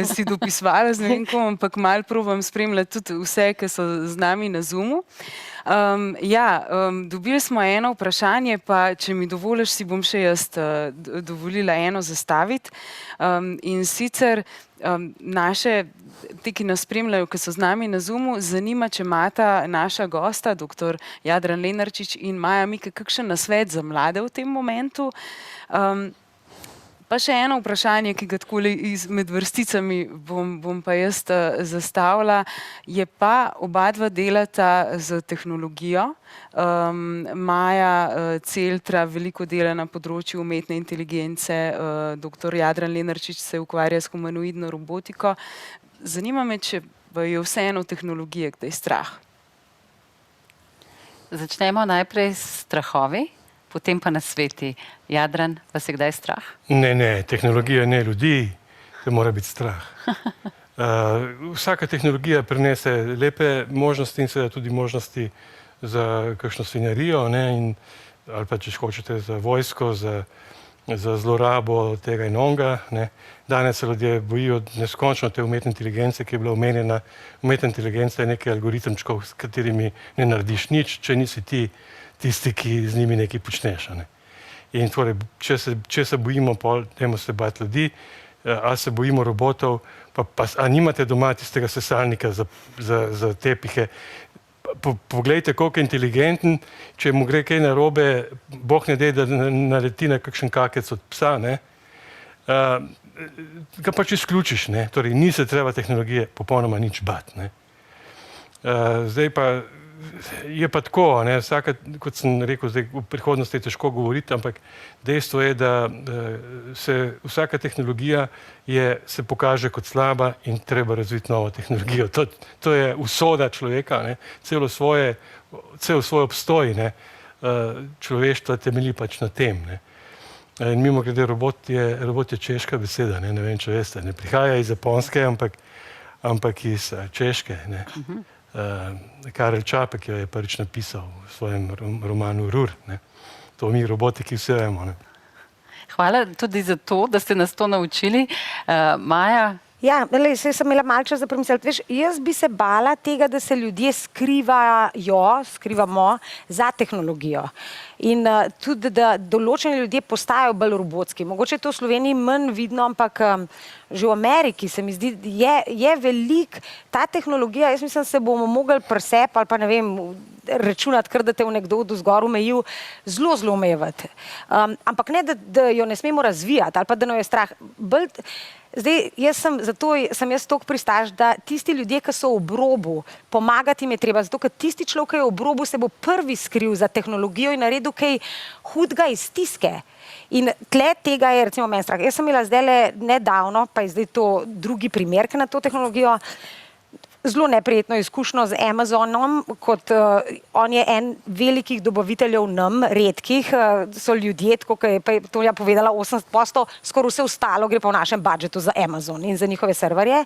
si dopisovala z ne vem kom, ampak malo probam spremljati tudi vse, ki so z nami na Zoomu. Dobili smo eno vprašanje, pa če mi dovoliš, si bom še jaz dovolila eno zastaviti. In sicer naše, ti, ki nas spremljajo, ki so z nami na Zoomu, zanima, če imata naša gosta, dr. Jadran Lenarčič in Maja Mike, kakšen nasvet za mlade v tem momentu. Pa še eno vprašanje, ki ga takole med vrsticami bom pa jaz zastavila, je pa obadva delata z tehnologijo. Maja Celtra veliko dela na področju umetne inteligence, dr. Jadran Lenarčič se ukvarja s humanoidno robotiko. Zanima me, če je vseeno tehnologije kdaj strah. Začnemo najprej s strahovi, potem pa nasveti. Jadran, vas je kdaj strah? Ne, tehnologija ne ljudi, to mora biti strah. Vsaka tehnologija prinese lepe možnosti in seveda tudi možnosti za kakšno svinjarijo, ali pa če hočete za vojsko, za zlorabo tega in onga. Danes se ljudje bojijo neskončno te umetne inteligence, ki je bila omenjena. Umetna inteligenca je nekaj algoritemčkov, s katerimi ne narediš nič, če nisi ti tisti, ki z njimi nekaj počneš. In torej, če se bojimo, dajmo se bati ljudi, ali se bojimo robotov, a nimate doma tistega sesalnika za tepihe. Poglejte, koliko je inteligenten, če mu gre kaj narobe, Bog ne dej, da naleti na kakšen kakec od psa, ga pač izključiš, torej ni se treba tehnologije popolnoma nič bati. Zdaj pa je pa tako, kot sem rekel, zdaj v prihodnosti je težko govoriti, ampak dejstvo je, da se vsaka tehnologija se pokaže kot slaba in treba razviti novo tehnologijo. To je usoda človeka, cel svoj obstoj človeštva temelji pač na tem. In mimogrede, robot je češka beseda, ne vem, če veste, ne prihaja iz Japonske, ampak iz Češke. Karel Čapek jo je prvič napisal v svojem romanu Rur. To mi robotiki vse vemo. Hvala tudi za to, da ste nas to naučili. Maja? Ja, saj sem imela malo čas za premisliti. Veš, jaz bi se bala tega, da se ljudje skrivamo za tehnologijo. In tudi, da določeni ljudje postajajo bolj robotski. Mogoče je to v Sloveniji manj vidno, ampak že v Ameriki se mi zdi, je velik ta tehnologija, jaz mislim, se bomo mogli presep ali pa ne vem, računati, kar da te v nekdo do zgor omejil, zelo, zelo omejevati. Ampak ne, da jo ne smemo razvijati ali pa da jo je strah. Zdaj, zato sem jaz toliko pristaš, da tisti ljudje, ki so ob robu, pomagati jim je treba, zato ker tisti človek, ki je ob robu, se bo prvi skril za tehnologijo in naredil kaj hudega iz stiske. In tle tega je recimo meni strah. Jaz sem imela zdaj nedavno, pa je zdaj to drugi primer na to tehnologijo, zelo neprijetno izkušnjo z Amazonom, kot on je en velikih dobaviteljev nam, redkih, so ljudje, tako kot je Tonja povedala, 80%, skoraj vse ostalo gre pa v našem budžetu za Amazon in za njihove serverje.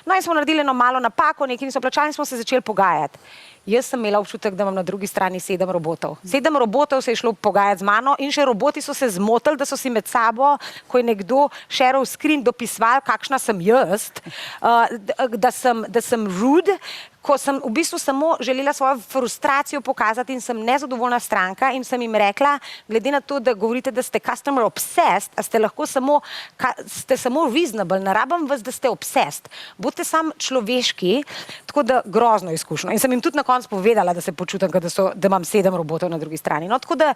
No in smo naredili eno malo napako, nekaj niso plačali in smo se začeli pogajati. Jaz sem imela občutek, da imam na drugi strani 7 robotov. 7 robotov se je šlo pogajati z mano in še roboti so se zmotili, da so si med sabo, ko je nekdo share screen dopisoval, kakšna sem jaz, da sem rude, ko sem v bistvu samo želela svojo frustracijo pokazati in sem nezadovoljna stranka in sem jim rekla, glede na to, da govorite, da ste customer obsessed, a ste lahko samo reasonable, ne rabim vas, da ste obsessed. Bodite sam človeški, tako da grozno izkušnjo. In sem jim tudi na koncu povedala, da se počutim, da imam 7 robotov na drugi strani. No, tako da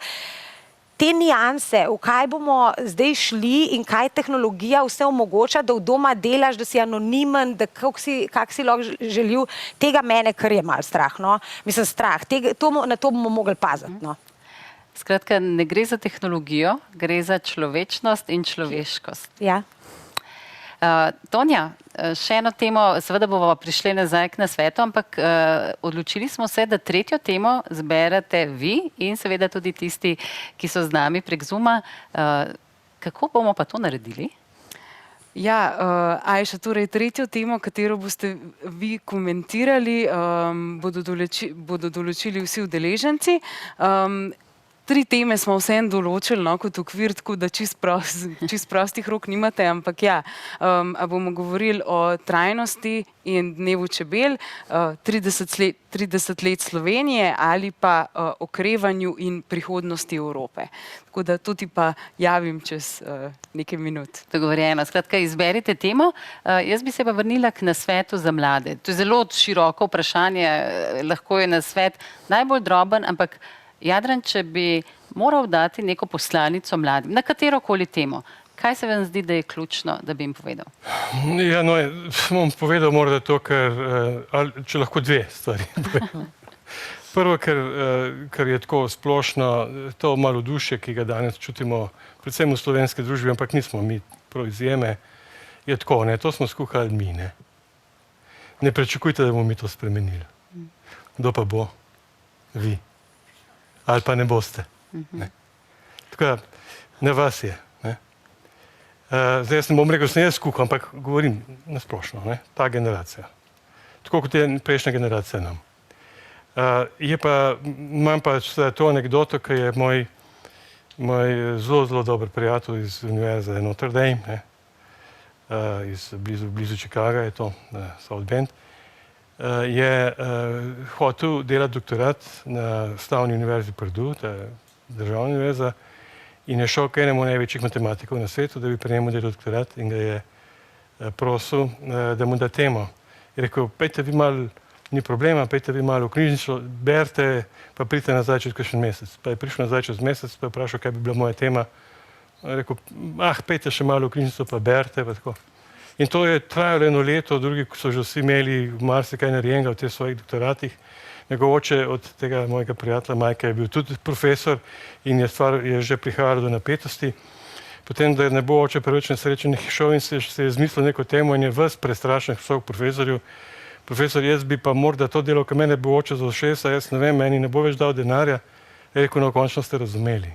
te nianse, v kaj bomo zdaj šli in kaj tehnologija vse omogoča, da v doma delaš, da si anonimen, da kak si lahko želil, tega mene kar je malo strah, no. Mislim, strah. Na to bomo mogli paziti, no. Skratka, ne gre za tehnologijo, gre za človečnost in človeškost. Ja. Tonja, še eno temo, seveda bomo prišli nazaj k nasvetu, ampak odločili smo se, da tretjo temo zberete vi in seveda tudi tisti, ki so z nami prek Zooma. Kako bomo pa to naredili? Ja, Ajša, torej tretjo temo, katero boste vi komentirali, bodo določili vsi udeleženci. 3 teme smo vseeno določili, no, kot okvir, tako da čist prostih rok nimate, ampak ja, bomo govorili o trajnosti in dnevu čebel, 30 let Slovenije ali pa okrevanju in prihodnosti Evrope. Tako da to ti pa javim čez nekaj minut. Dogovorjeno. Skratka, izberite temo. Jaz bi se pa vrnila k nasvetu za mlade. To je zelo široko vprašanje, lahko je nasvet najbolj droben, ampak Jadran, če bi moral dati neko poslanico mladim, na katerokoli temo, kaj se vam zdi, da je ključno, da bi jim povedal? Ja, no, bom povedal morda to, če lahko 2 stvari. Prvo, ker je tako splošno, to malodušje, ki ga danes čutimo, predvsem v slovenski družbi, ampak nismo mi prav izjeme, je tako, ne, to smo skuhali mi, ne. Ne pričakujte, da bomo mi to spremenili. Kdo pa bo? Vi. Ali pa ne boste. Tako da, na vas je. Zdaj jaz ne bom rekel, sem jaz skuhal, ampak govorim nasplošno, ta generacija. Tako kot je prejšnja generacija nam. Imam pa to anekdoto, ki je moj zelo, zelo dober prijatelj iz Univerze Notre Dame, blizu Chicaga je to, South Bend, je hotel delati doktorat na Slavni univerzi Purdue, to je državna univerza, in je šel k enemu največjih matematikov na svetu, da bi pri njemu delal doktorat in ga je prosil, da mu da temo. Je rekel, pejte vi malo, ni problema, pejte vi malo v knjižnico, berite, pa pridite nazaj čez kakšen mesec. Pa je prišel nazaj čez mesec, pa je vprašal, kaj bi bila moja tema. Je rekel, pejte še malo v knjižnico, pa berite, pa tako. In to je trajalo 1 leto, drugi so že vsi imeli marsikaj narejenega v teh svojih doktoratih. Njegov oče od tega mojega prijatelja Majka je bil tudi profesor in je že prihajalo do napetosti. Potem, da ne bo oče preveč nesrečen, šel in se je izmislil neko temo in je ves prestrašen k profesorju. Profesor, jaz bi pa morda to delal, ker mene bo oče za ušesa, jaz ne vem, meni ne bo več dal denarja. Je rekel, no, končno ste razumeli.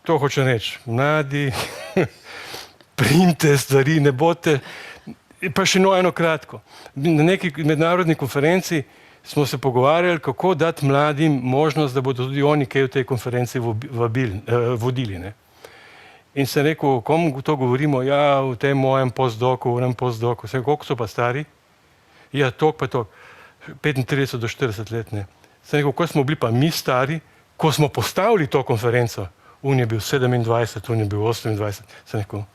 To hoče reči, mladi, primite stvari, ne bote. Pa še eno kratko. Na neki mednarodni konferenci smo se pogovarjali, kako dati mladim možnost, da bodo tudi oni kaj v tej konferenci vodili. In sem rekel, komu to govorimo? Ja, v tem mojem postdoku, v enem postdoku. Sem rekel, koliko so pa stari? Ja, toliko pa toliko. 35 do 40 let, ne. Sem rekel, ko smo bili pa mi stari, ko smo postavili to konferenco, on je bil 27, on je bil 28, sem rekel,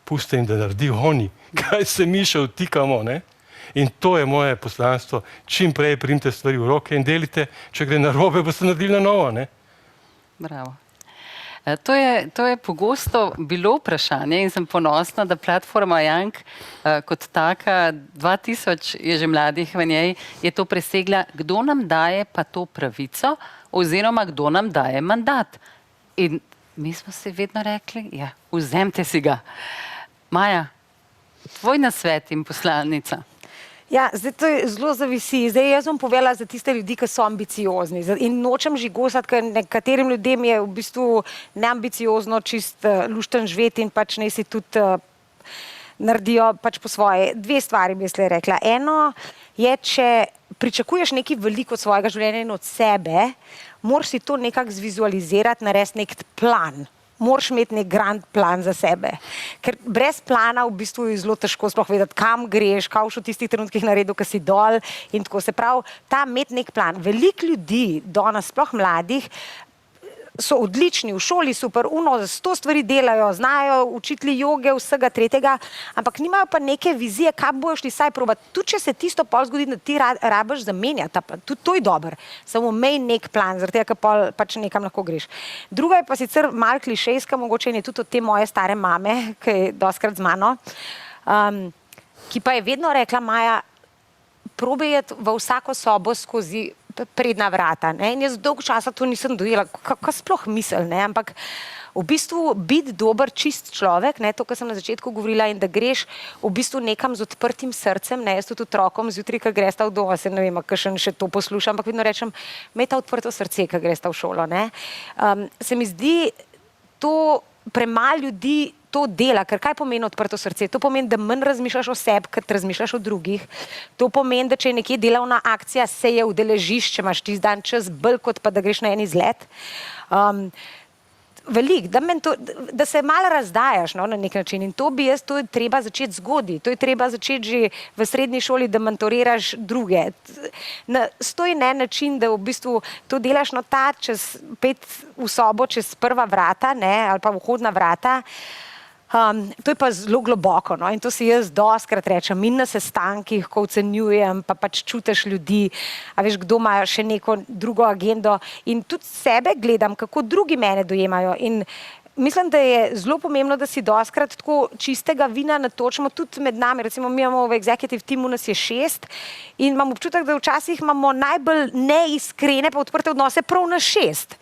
puste jim, da naredi oni, kaj se mi še vtikamo, ne? In to je moje poslanstvo. Čim prej primite stvari v roke in delite, če gre narobe, boste naredili na novo, ne? Bravo. To je pogosto bilo vprašanje in sem ponosna, da platforma Young kot taka, 2000 je že mladih v njej, je to presegla, kdo nam daje pa to pravico oziroma kdo nam daje mandat. In mi smo si vedno rekli, ja, vzemite si ga. Maja, tvoj nasvet in poslanica. Ja, zdaj to je zelo zavisi. Zdaj jaz bom povedala za tiste ljudi, ki so ambiciozni in nočem žigosati, ker nekaterim ljudem je v bistvu neambiciozno čist lušten živeti in pač naj si tudi naredijo pač po svoje. Dve stvari bi jaz le rekla. Eno je, če pričakuješ nekaj veliko od svojega življenja in od sebe, moraš si to nekako zvizualizirati, narediti nek plan. Moraš imeti nek grand plan za sebe. Ker brez plana v bistvu je zelo težko sploh vedeti, kam greš, kaj boš v tistih trenutkih naredil, ko si dol in tako se pravi, ta imeti nek plan. Veliko ljudi, danes sploh mladih, so odlični, v šoli super, 100 stvari delajo, znajo učitelji joge, vsega tretjega, ampak nimajo pa neke vizije, kaj boš ti saj probati. Tudi če se tisto pol zgodi, da ti rabiš zamenjati, tudi to je dobro. Samo imej nek plan, zaradi tega, ker pol pač nekam lahko greš. Druga je pa sicer malo klišejska, mogoče in je tudi od te moje stare mame, ki je dostikrat z mano, ki pa je vedno rekla, Maja, probaj iti v vsako sobo skozi prednja vrata. Ne? In jaz dolgo časa to nisem dojela, kako sploh misel, ne? Ampak v bistvu biti dober, čist človek, ne? To, kar sem na začetku govorila, in da greš v bistvu nekam z odprtim srcem, ne? Jaz tudi otrokom zjutraj, ko gresta v doma, se ne vem, kakšen še to posluša, ampak vedno rečem, imej ta odprto srce, ko gresta v šolo. Ne? Se mi zdi, to premalo ljudi to dela, ker kaj pomeni odprto srce? To pomeni, da manj razmišljaš o sebi, kot razmišljaš o drugih. To pomeni, da če je nekje delovna akcija, se je udeležiš, če imaš tisti dan čas, bolj kot pa da greš na en izlet. Veliko, da se malo razdajaš, no, na nek način, in to je treba začeti zgodaj, to je treba začeti že v srednji šoli, da mentoriraš druge. Stoj na način, da v bistvu to delaš, no, ta čez pet v sobo, čez prva vrata, ne, ali pa vhodna vrata. To je pa zelo globoko, no? In to si jaz dostikrat rečem in na sestankih, ko ocenjujem, pa pač čutiš ljudi, a veš, kdo ima še neko drugo agendo in tudi sebe gledam, kako drugi mene dojemajo in mislim, da je zelo pomembno, da si dostikrat tako čistega vina natočimo tudi med nami, recimo mi imamo v executive teamu, nas je 6 in imam občutek, da včasih imamo najbolj neiskrene pa odprte odnose prav na 6.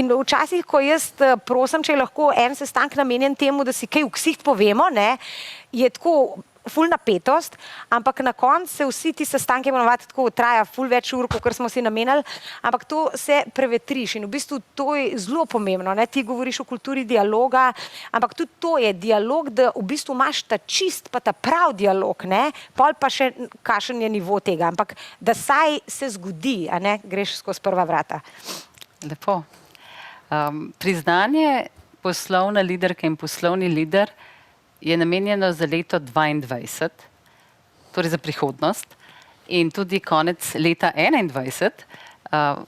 In včasih, ko jaz prosim, če je lahko en sestanek namenjen temu, da si kaj v ksiht povemo, ne, je tako ful napetost, ampak na koncu se vsi ti sestanki ponovadi tako traja ful več ur, kot smo si namenili, ampak to se prevetriš in v bistvu to je zelo pomembno, ne? Ti govoriš o kulturi dialoga, ampak tudi to je dialog, da v bistvu imaš ta čist pa ta prav dialog, ne? Pol pa še kakšen je nivo tega, ampak da saj se zgodi, a ne, greš skozi prva vrata. Lepo. Priznanje poslovna liderka in poslovni lider je namenjeno za leto 2022, torej za prihodnost in tudi konec leta 2021,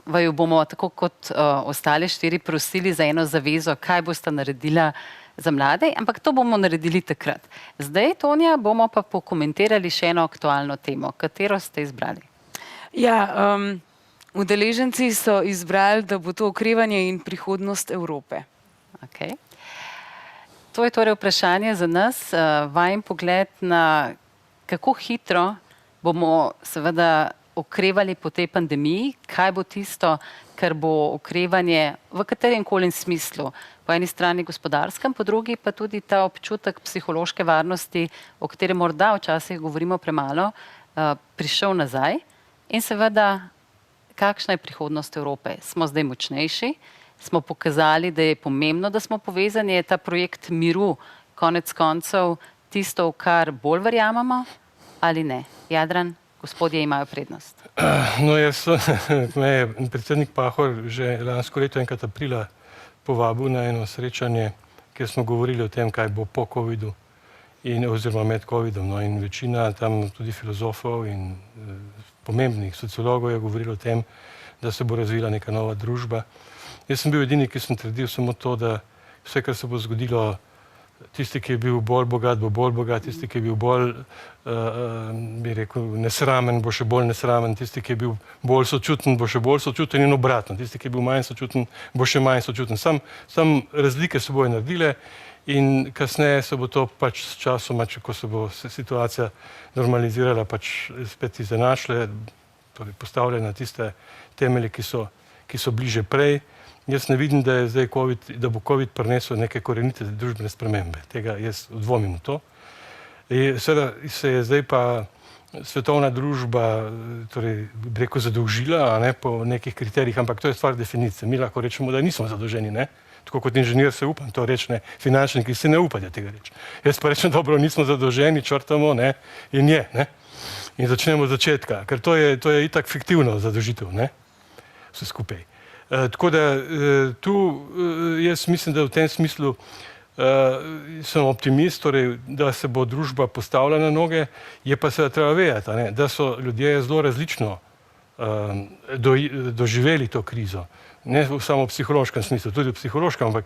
vaju bomo tako kot ostale 4 prosili za eno zavezo, kaj boste naredila za mlade, ampak to bomo naredili takrat. Zdaj, Tonja, bomo pa pokomentirali še eno aktualno temo. Katero ste izbrali? Ja, udeleženci so izbrali, da bo to okrevanje in prihodnost Evrope. Okay. To je torej vprašanje za nas, vajen pogled na kako hitro bomo seveda okrevali po tej pandemiji, kaj bo tisto, kar bo okrevanje v katerem koli smislu, po eni strani gospodarskem, po drugi pa tudi ta občutek psihološke varnosti, o katerem morda včasih govorimo premalo, prišel nazaj in seveda, kakšna je prihodnost Evrope? Smo zdaj močnejši? Smo pokazali, da je pomembno, da smo povezani, je ta projekt miru konec koncev tisto, v kar bolj verjamemo ali ne? Jadran, gospodje imajo prednost. No, me je predsednik Pahor že lansko leto enkrat aprila povabil na eno srečanje, kjer smo govorili o tem, kaj bo po covidu oziroma med covidom. No, in večina tam tudi filozofov in pomembnih sociologov je govorilo o tem, da se bo razvila neka nova družba. Jaz sem bil edini, ki sem trdil samo to, da vse, kar se bo zgodilo tisti, ki je bil bolj bogat, bo bolj bogat, tisti, ki je bil bolj, bi rekel, nesramen, bo še bolj nesramen, tisti, ki je bil bolj sočuten, bo še bolj sočuten in obratno, tisti, ki je bil manj sočuten, bo še manj sočuten. Sam razlike se bojo naredile in kasneje se bo to pač s časoma, ko se bo situacija normalizirala, pač spet izenačile, torej postavljene na tiste temelje, ki so bliže prej. Jaz ne vidim, da bo COVID prinesel neke korenite družbene spremembe. Tega jaz dvomim v to. Seveda se je zdaj pa svetovna družba, torej, bi rekel, zadolžila, ne, po nekih kriterijih, ampak to je stvar definicije. Mi lahko rečemo, da nismo zadolženi, ne. Tako kot inženir se upam to reči, ne. Finančniki se ne upajo tega reči. Jaz pa rečem, dobro, nismo zadolženi, črtamo, ne, in je, ne. In začnemo od začetka, ker to je itak fiktivno zadolžitev, ne, vse skupaj. Tako da tu jaz mislim, da v tem smislu sem optimist, torej, da se bo družba postavila na noge, je pa seveda treba vedeti, ne, da so ljudje zelo različno doživeli to krizo. Ne samo v psihološkem smislu, tudi v psihološkem, ampak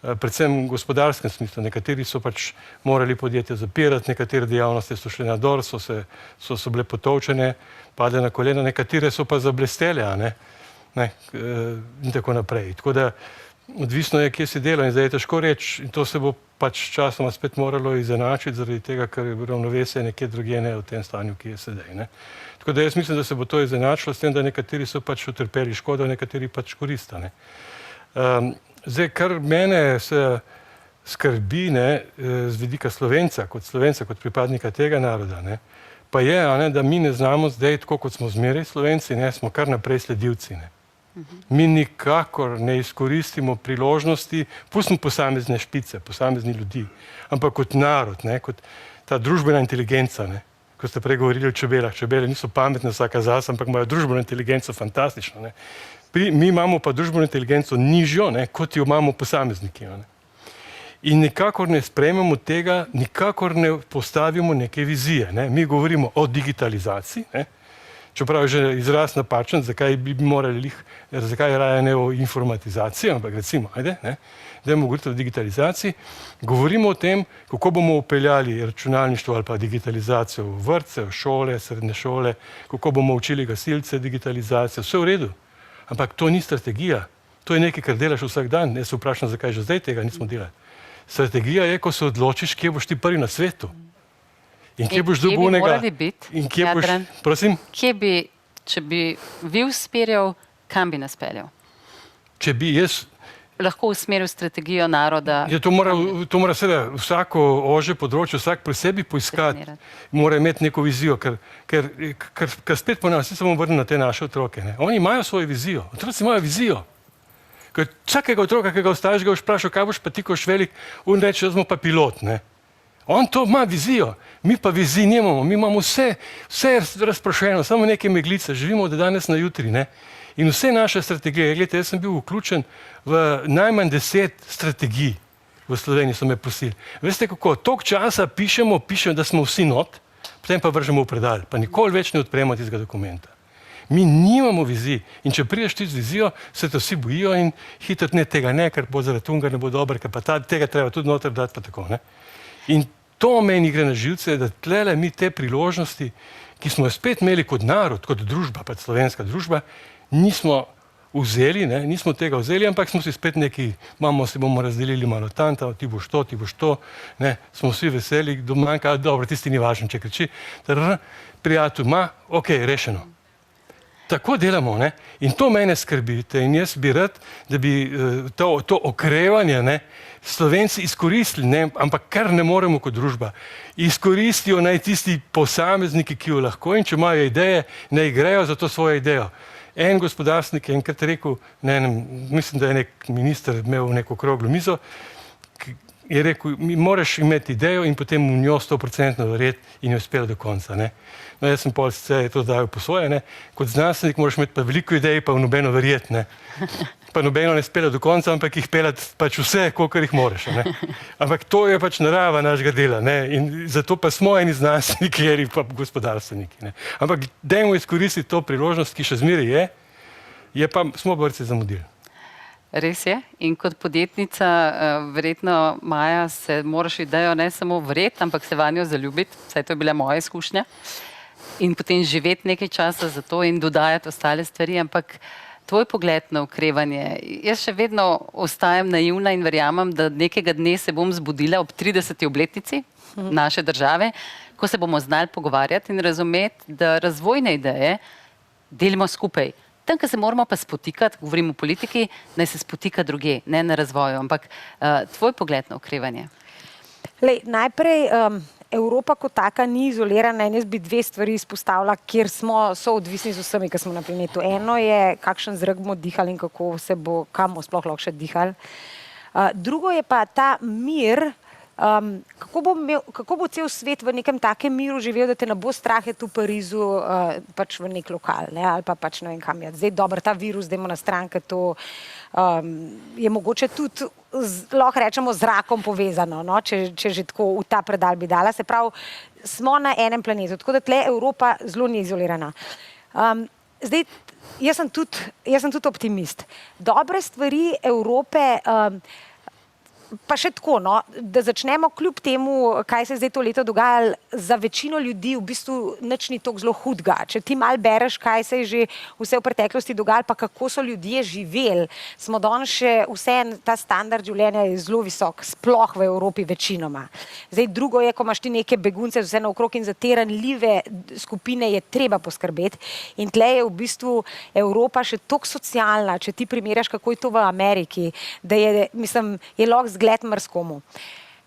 predvsem v gospodarskem smislu. Nekateri so pač morali podjetje zapirati, nekatere dejavnosti so šle na dol, so bile potolčene, pade na kolena, nekatere so pa zablestele, ne. In tako naprej. Tako da odvisno je, kje si dela in zdaj je težko reči in to se bo pač časoma spet moralo izenačiti zaradi tega, ker je ravnovesje nekje drugje ne v tem stanju, ki je sedaj, ne. Tako da jaz mislim, da se bo to izenačilo s tem, da nekateri so pač utrpeli škodo, nekateri pač korista, ne. Zdaj, kar mene se skrbi, ne, z vidika Slovenca, kot pripadnika tega naroda, ne, pa je, ne, da mi ne znamo zdaj, tako kot smo zmeraj Slovenci, ne, smo kar naprej sledilci, ne. Mi nikakor ne izkoristimo priložnosti, pustimo posamezne špice, posamezni ljudi, ampak kot narod, ne, kot ta družbena inteligenca, ne, ko ste prej govorili o čebelah. Čebele niso pametne vsaka zase, ampak imajo družbeno inteligenco fantastično, ne. Mi imamo pa družbeno inteligenco nižjo, ne, kot jo imamo posamezniki, ne. In nikakor ne sprejmemo tega, nikakor ne postavimo neke vizije, ne. Mi govorimo o digitalizaciji, ne. Čeprav je že izraz napačen, zakaj raje ne o informatizaciji, ampak recimo, ne, dajmo govoriti o digitalizaciji, govorimo o tem, kako bomo upeljali računalništvo ali pa digitalizacijo v vrtce, v šole, srednje šole, kako bomo učili gasilce digitalizacijo, vse v redu, ampak to ni strategija, to je nekaj, kar delaš vsak dan, jaz se vprašam, zakaj že zdaj tega nismo delali. Strategija je, ko se odločiš, kje boš ti prvi na svetu. In kje boš dobil nekaj? Kje bi morali biti, Jadran? Prosim? Če bi vi usmerjal, kam bi nas peljal? Če bi jaz... Lahko usmeril strategijo naroda? Ja, to mora seveda vsako ožje področje, vsak pri sebi poiskati, mora imeti neko vizijo, ker spet ponavljam, se bomo vrnili na te naše otroke, ne. Oni imajo svojo vizijo, otroci imajo vizijo. Ker vsakega otroka, ki ga ostaviš, ga boš vprašal, kaj boš pa ti, ko boš velik, on reče, da smo pa pilot, ne. On to ima vizijo, mi pa vizij nimamo, mi imamo vse razprošeno, samo neke meglice, živimo od danes na jutri, ne. In vse naše strategije, gledajte, jaz sem bil vključen v najmanj 10 strategij v Sloveniji, so me prosili. Veste kako, toliko časa pišemo, da smo vsi not, potem pa vržemo v predal, pa nikoli več ne odpremo tistega dokumenta. Mi nimamo vizij in če prideš ti z vizijo, se to vsi bojijo in hitro ne tega ne, ker bo zaradi tunga ne bo dobro, ker pa tega treba tudi noter dati, pa tako, ne. In to meni gre na živce, da tlele mi te priložnosti, ki smo jo spet imeli kot narod, kot družba, pa slovenska družba, nismo vzeli, ne, nismo tega vzeli, ampak smo si spet neki, se bomo razdelili malo tanta, ti boš to, ne, smo vsi veseli, doma, dobro, tisti ni važen, če kriči, prijatelj ima, ok, rešeno. Tako delamo, ne, in to mene skrbite in jaz bi rad, da bi to okrevanje, ne, Slovenci izkoristili, ne, ampak kar ne moremo kot družba. Izkoristijo naj tisti posamezniki, ki jo lahko in če imajo ideje, naj grejo za to svojo idejo. En gospodarstvenik je enkrat rekel, mislim, da je nek minister imel neko okroglo mizo, je rekel, moraš imeti idejo in potem v njo 100% verjeti in jo spela do konca, ne. No, jaz sem pol sicer to dal po svoje, ne. Kot znanstvenik moraš imeti pa veliko idej, pa v nobeno verjeti, ne. Pa nobeno ne spela do konca, ampak jih pelati pač vse, kolikor jih moraš, ne. Ampak to je pač narava našega dela, ne. In zato pa smo eni znanstveniki, eni pa gospodarstveniki, ne. Ampak dajmo izkoristiti to priložnost, ki še zmeraj je pa smo borci zamudili. Res je. In kot podjetnica, verjetno, Maja, se moraš idejo ne samo verjeti, ampak se vanjo zaljubiti, vsaj to je bila moja izkušnja. In potem živeti nekaj časa za to in dodajati ostale stvari, ampak tvoj pogled na okrevanje. Jaz še vedno ostajam naivna in verjamem, da nekega dne se bom zbudila ob 30. obletnici naše države, ko se bomo znali pogovarjati in razumeti, da razvojne ideje delimo skupaj. Tam, ko se moramo pa spotikati, govorim o politiki, naj se spotika druge, ne na razvoju, ampak tvoj pogled na okrevanje. Najprej, Evropa kot taka ni izolirana in jaz bi dve stvari izpostavila, kjer so odvisni z vsemi, ki smo na planetu. Eno je, kakšen zrak bomo dihali in kam bomo sploh lahko še dihali. Drugo je pa ta mir, kako bo cel svet v nekem takem miru živel, da te ne bo strah v Parizu pač v nek lokal, ne, ali pa pač ne vem kam je. Zdaj dobro, ta virus, dajmo na stran, ker to je mogoče tudi lahko rečemo z rakom povezano, no, če že tako v ta predal bi dala. Se pravi, smo na enem planetu, tako da tle Evropa zelo ni izolirana. Zdaj, jaz sem tudi optimist. Dobre stvari Evrope, pa še tako, no, da začnemo kljub temu, kaj se je zdaj to leto dogajalo, za večino ljudi v bistvu nič ni toliko zelo hudega. Če ti malo bereš, kaj se je že vse v preteklosti dogajalo, pa kako so ljudje živeli, smo danes še vseeno, ta standard življenja je zelo visok, sploh v Evropi večinoma. Zdaj drugo je, ko imaš ti neke begunce vse naokrog in za te ranljive skupine je treba poskrbeti. In tle je v bistvu Evropa še toliko socialna, če ti primerjaš, kako je to v Ameriki, da je, mislim, je lahko gled mrskomu.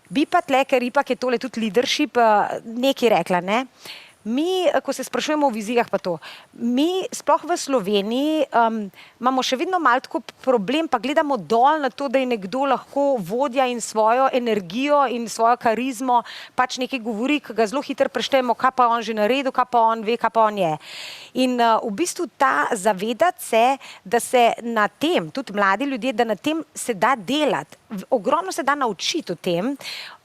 Bi pa tle, ker ipak je tole tudi leadership, nekaj rekla, ne? Mi, ko se sprašujemo o vizijah pa to, mi sploh v Sloveniji imamo še vedno malo tako problem, pa gledamo dol na to, da je nekdo lahko vodja in svojo energijo in svojo karizmo pač nekaj govori, ki ga zelo hitro preštejemo, kaj pa on že naredil, kaj pa on ve, kaj pa on je. In v bistvu ta zavedati se, da se na tem, tudi mladi ljudje, da na tem se da delati, ogromno se da naučiti o tem,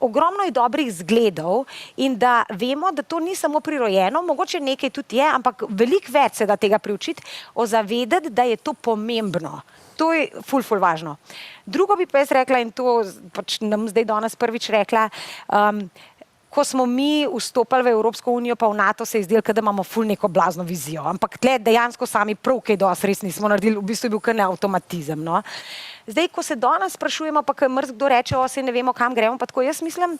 ogromno je dobrih zgledov in da vemo, da to ni samo prirojeno, mogoče nekaj tudi je, ampak veliko več se da tega priučiti, ozavedati, da je to pomembno. To je ful važno. Drugo bi pa jaz rekla, in to pač nam zdaj danes prvič rekla, ko smo mi vstopali v Evropsko unijo pa v NATO, se je zdelo, da imamo ful neko blazno vizijo, ampak tle dejansko sami prav kaj dosti res nismo naredili, v bistvu je bil kar ne avtomatizem, no. Zdaj, ko se danes sprašujemo, pa kar kdo reče, saj ne vemo, kam gremo, pa tako jaz mislim,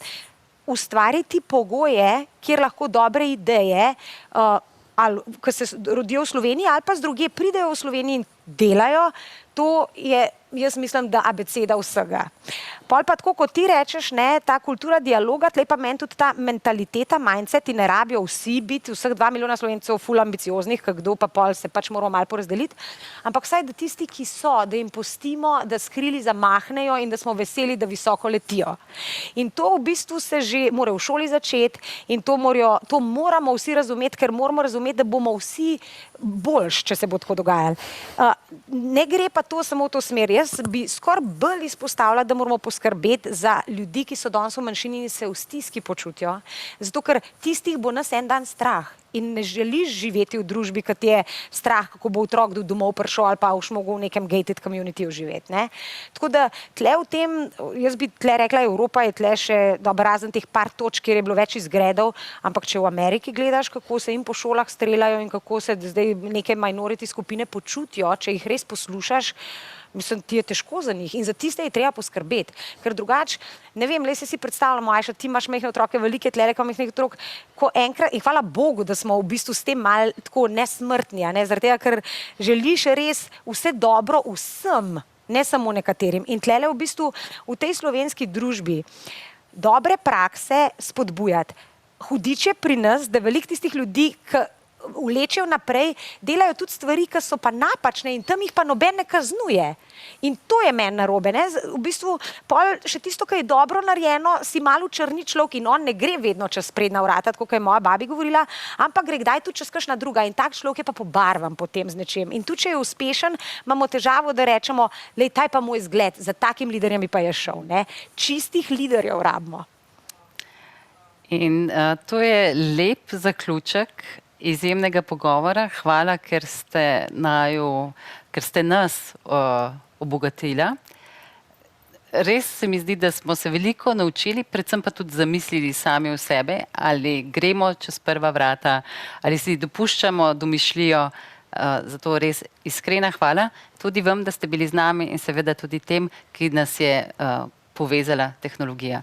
ustvariti pogoje, kjer lahko dobre ideje, ki se rodijo v Sloveniji ali pa z drugje pridejo v Sloveniji in delajo, to je, jaz mislim, da abeceda vsega. Pol pa tako, kot ti rečeš, ne, ta kultura dialoga, tle pa meni tudi ta mentaliteta, mindset, in ne rabijo vsi biti, vseh 2 milijona Slovencev ful ambicioznih, kdo pa pol se pač moramo malo porazdeliti, ampak vsaj da tisti, ki so, da jim pustimo, da skrili zamahnejo in da smo veseli, da visoko letijo. In to v bistvu se že mora v šoli začeti in to moramo vsi razumeti, ker moramo razumeti, da bomo vsi boljši, če se bo tako dogajalo. Ne gre pa to samo v to smer. Jaz bi skoraj bolj izpostavila, da moramo poskrbeti za ljudi, ki so danes v manjšini in se v stiski počutijo, zato ker tistih bo nas en dan strah in ne želiš živeti v družbi, ki ti je strah, kako bo otrok domov prišel ali pa boš mogel v nekem gated communityju živeti, ne. Tako da tle v tem, jaz bi tle rekla, Evropa je tle še dobra, razen teh par točk, kjer je bilo več izgredov, ampak če v Ameriki gledaš, kako se jim po šolah streljajo in kako se zdaj neke minority skupine počutijo, če jih res poslušaš, mislim, ti je težko za njih in za tiste je treba poskrbeti, ker drugače, ne vem, le se si predstavljamo, Ajša, ti imaš majhne otroke, velike tlele, ko majhnih otrok, ko enkrat, in hvala Bogu, da smo v bistvu s tem malo tako nesmrtni, ne, zaradi tega, ker želiš res vse dobro vsem, ne samo nekaterim. In tlele v bistvu v tej slovenski družbi dobre prakse spodbujati. Hudič je pri nas, da veliko tistih ljudi, ki vlečejo naprej, delajo tudi stvari, ki so pa napačne in tam jih pa noben ne kaznuje. In to je meni narobe, ne. V bistvu pol še tisto, ki je dobro narejeno, si malo črni človek in on ne gre vedno čez sprednja vrata, tako kot je moja babi govorila, ampak gre kdaj tudi čez kakšna druga in tak človek je pa pobarvan potem z nečem. In tudi, če je uspešen, imamo težavo, da rečemo, lej, taj pa moj zgled, za takim liderjem bi pa je šel, ne. Čistih liderjev rabimo. In to je lep zaključek izjemnega pogovora. Hvala, ker ste nas obogatila. Res se mi zdi, da smo se veliko naučili, predvsem pa tudi zamislili sami v sebe, ali gremo čez prva vrata, ali si dopuščamo domišljijo. Zato res iskrena hvala tudi vam, da ste bili z nami in seveda tudi tem, ki nas je povezala tehnologija.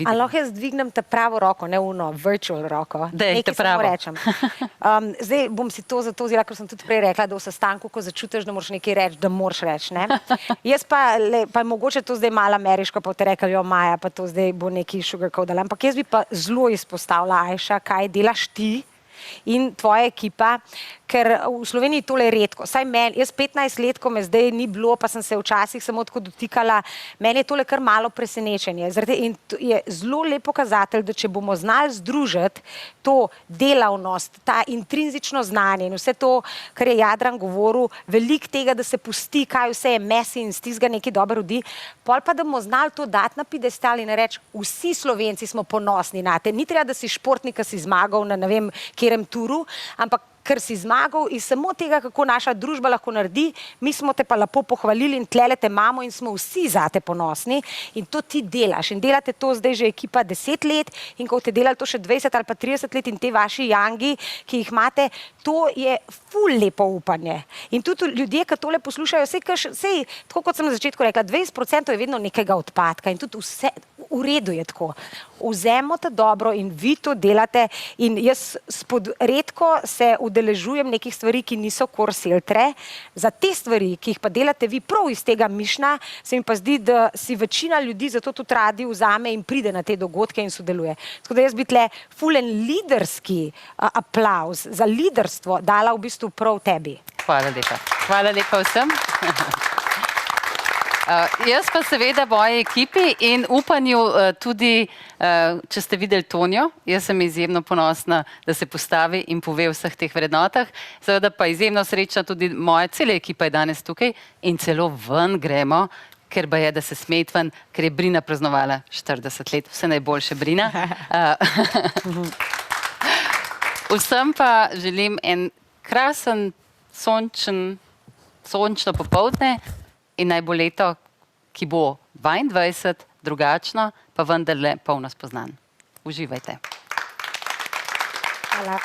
Ali lahko jaz dvignem ta pravo roko, ne uno, virtual roko? Daj, te pravo. Nekaj samo rečem. Zdaj bom si to zato vzela, ker sem tudi prej rekla, da v sestanku, ko začutiš, da moraš nekaj reči, da moraš reči, ne? Jaz pa je mogoče to zdaj malo ameriško, pa te rekli, jo Maja, pa to zdaj bo neki sugarcoatala, ampak jaz bi pa zelo izpostavila, Ajša, kaj delaš ti in tvoja ekipa, ker v Sloveniji tole je redko. Saj meni, jaz 15 let, ko me zdaj ni bilo, pa sem se včasih samo tako dotikala, meni je tole kar malo presenečenje. In je zelo lep pokazatelj, da če bomo znali združiti to delavnost, ta intrinzično znanje in vse to, kar je Jadran govoril, veliko tega, da se pusti, kaj vse je mesi in stisga nekaj dobro rodi, pol pa, da bomo znali to dati na piedestal in reči, vsi Slovenci smo ponosni na te. Ni treba, da si športnik, ki si zmagal na ne vem kjerem turu, ampak ker si zmagal iz samo tega, kako naša družba lahko naredi, mi smo te pa lepo pohvalili in tlele te imamo in smo vsi zate ponosni in to ti delaš. In delate to zdaj že ekipa 10 let in ko te delali to še 20 ali pa 30 let in te vaši jangi, ki jih imate, to je ful lepo upanje. In tudi ljudje, ki tole poslušajo, sej, tako kot sem na začetku rekla, 20% je vedno nekega odpadka in tudi vse v redu je tako. Vzemimo te dobro in vi to delate in jaz redko se udeležujem nekih stvari, ki niso korseltre. Za te stvari, ki jih pa delate vi prav iz tega mišna, se mi pa zdi, da si večina ljudi zato tudi radi vzame in pride na te dogodke in sodeluje. Tako da jaz bi tle fulen liderski aplavz za liderstvo dala v bistvu prav tebi. Hvala lepa. Hvala lepa vsem. Jaz pa seveda moji ekipi in upanju tudi, če ste videli Tonjo, jaz sem izjemno ponosna, da se postavi in pove o vseh teh vrednotah. Seveda pa izjemno srečna tudi moja cela ekipa je danes tukaj in celo ven gremo, ker ba je, da se smet ven, ker je Brina praznovala 40 let. Vse najboljše, Brina. Vsem pa želim en krasen, sončno popoldne in naj bo leto, ki bo 22, drugačno, pa vendarle polno spoznan. Uživajte. Hvala.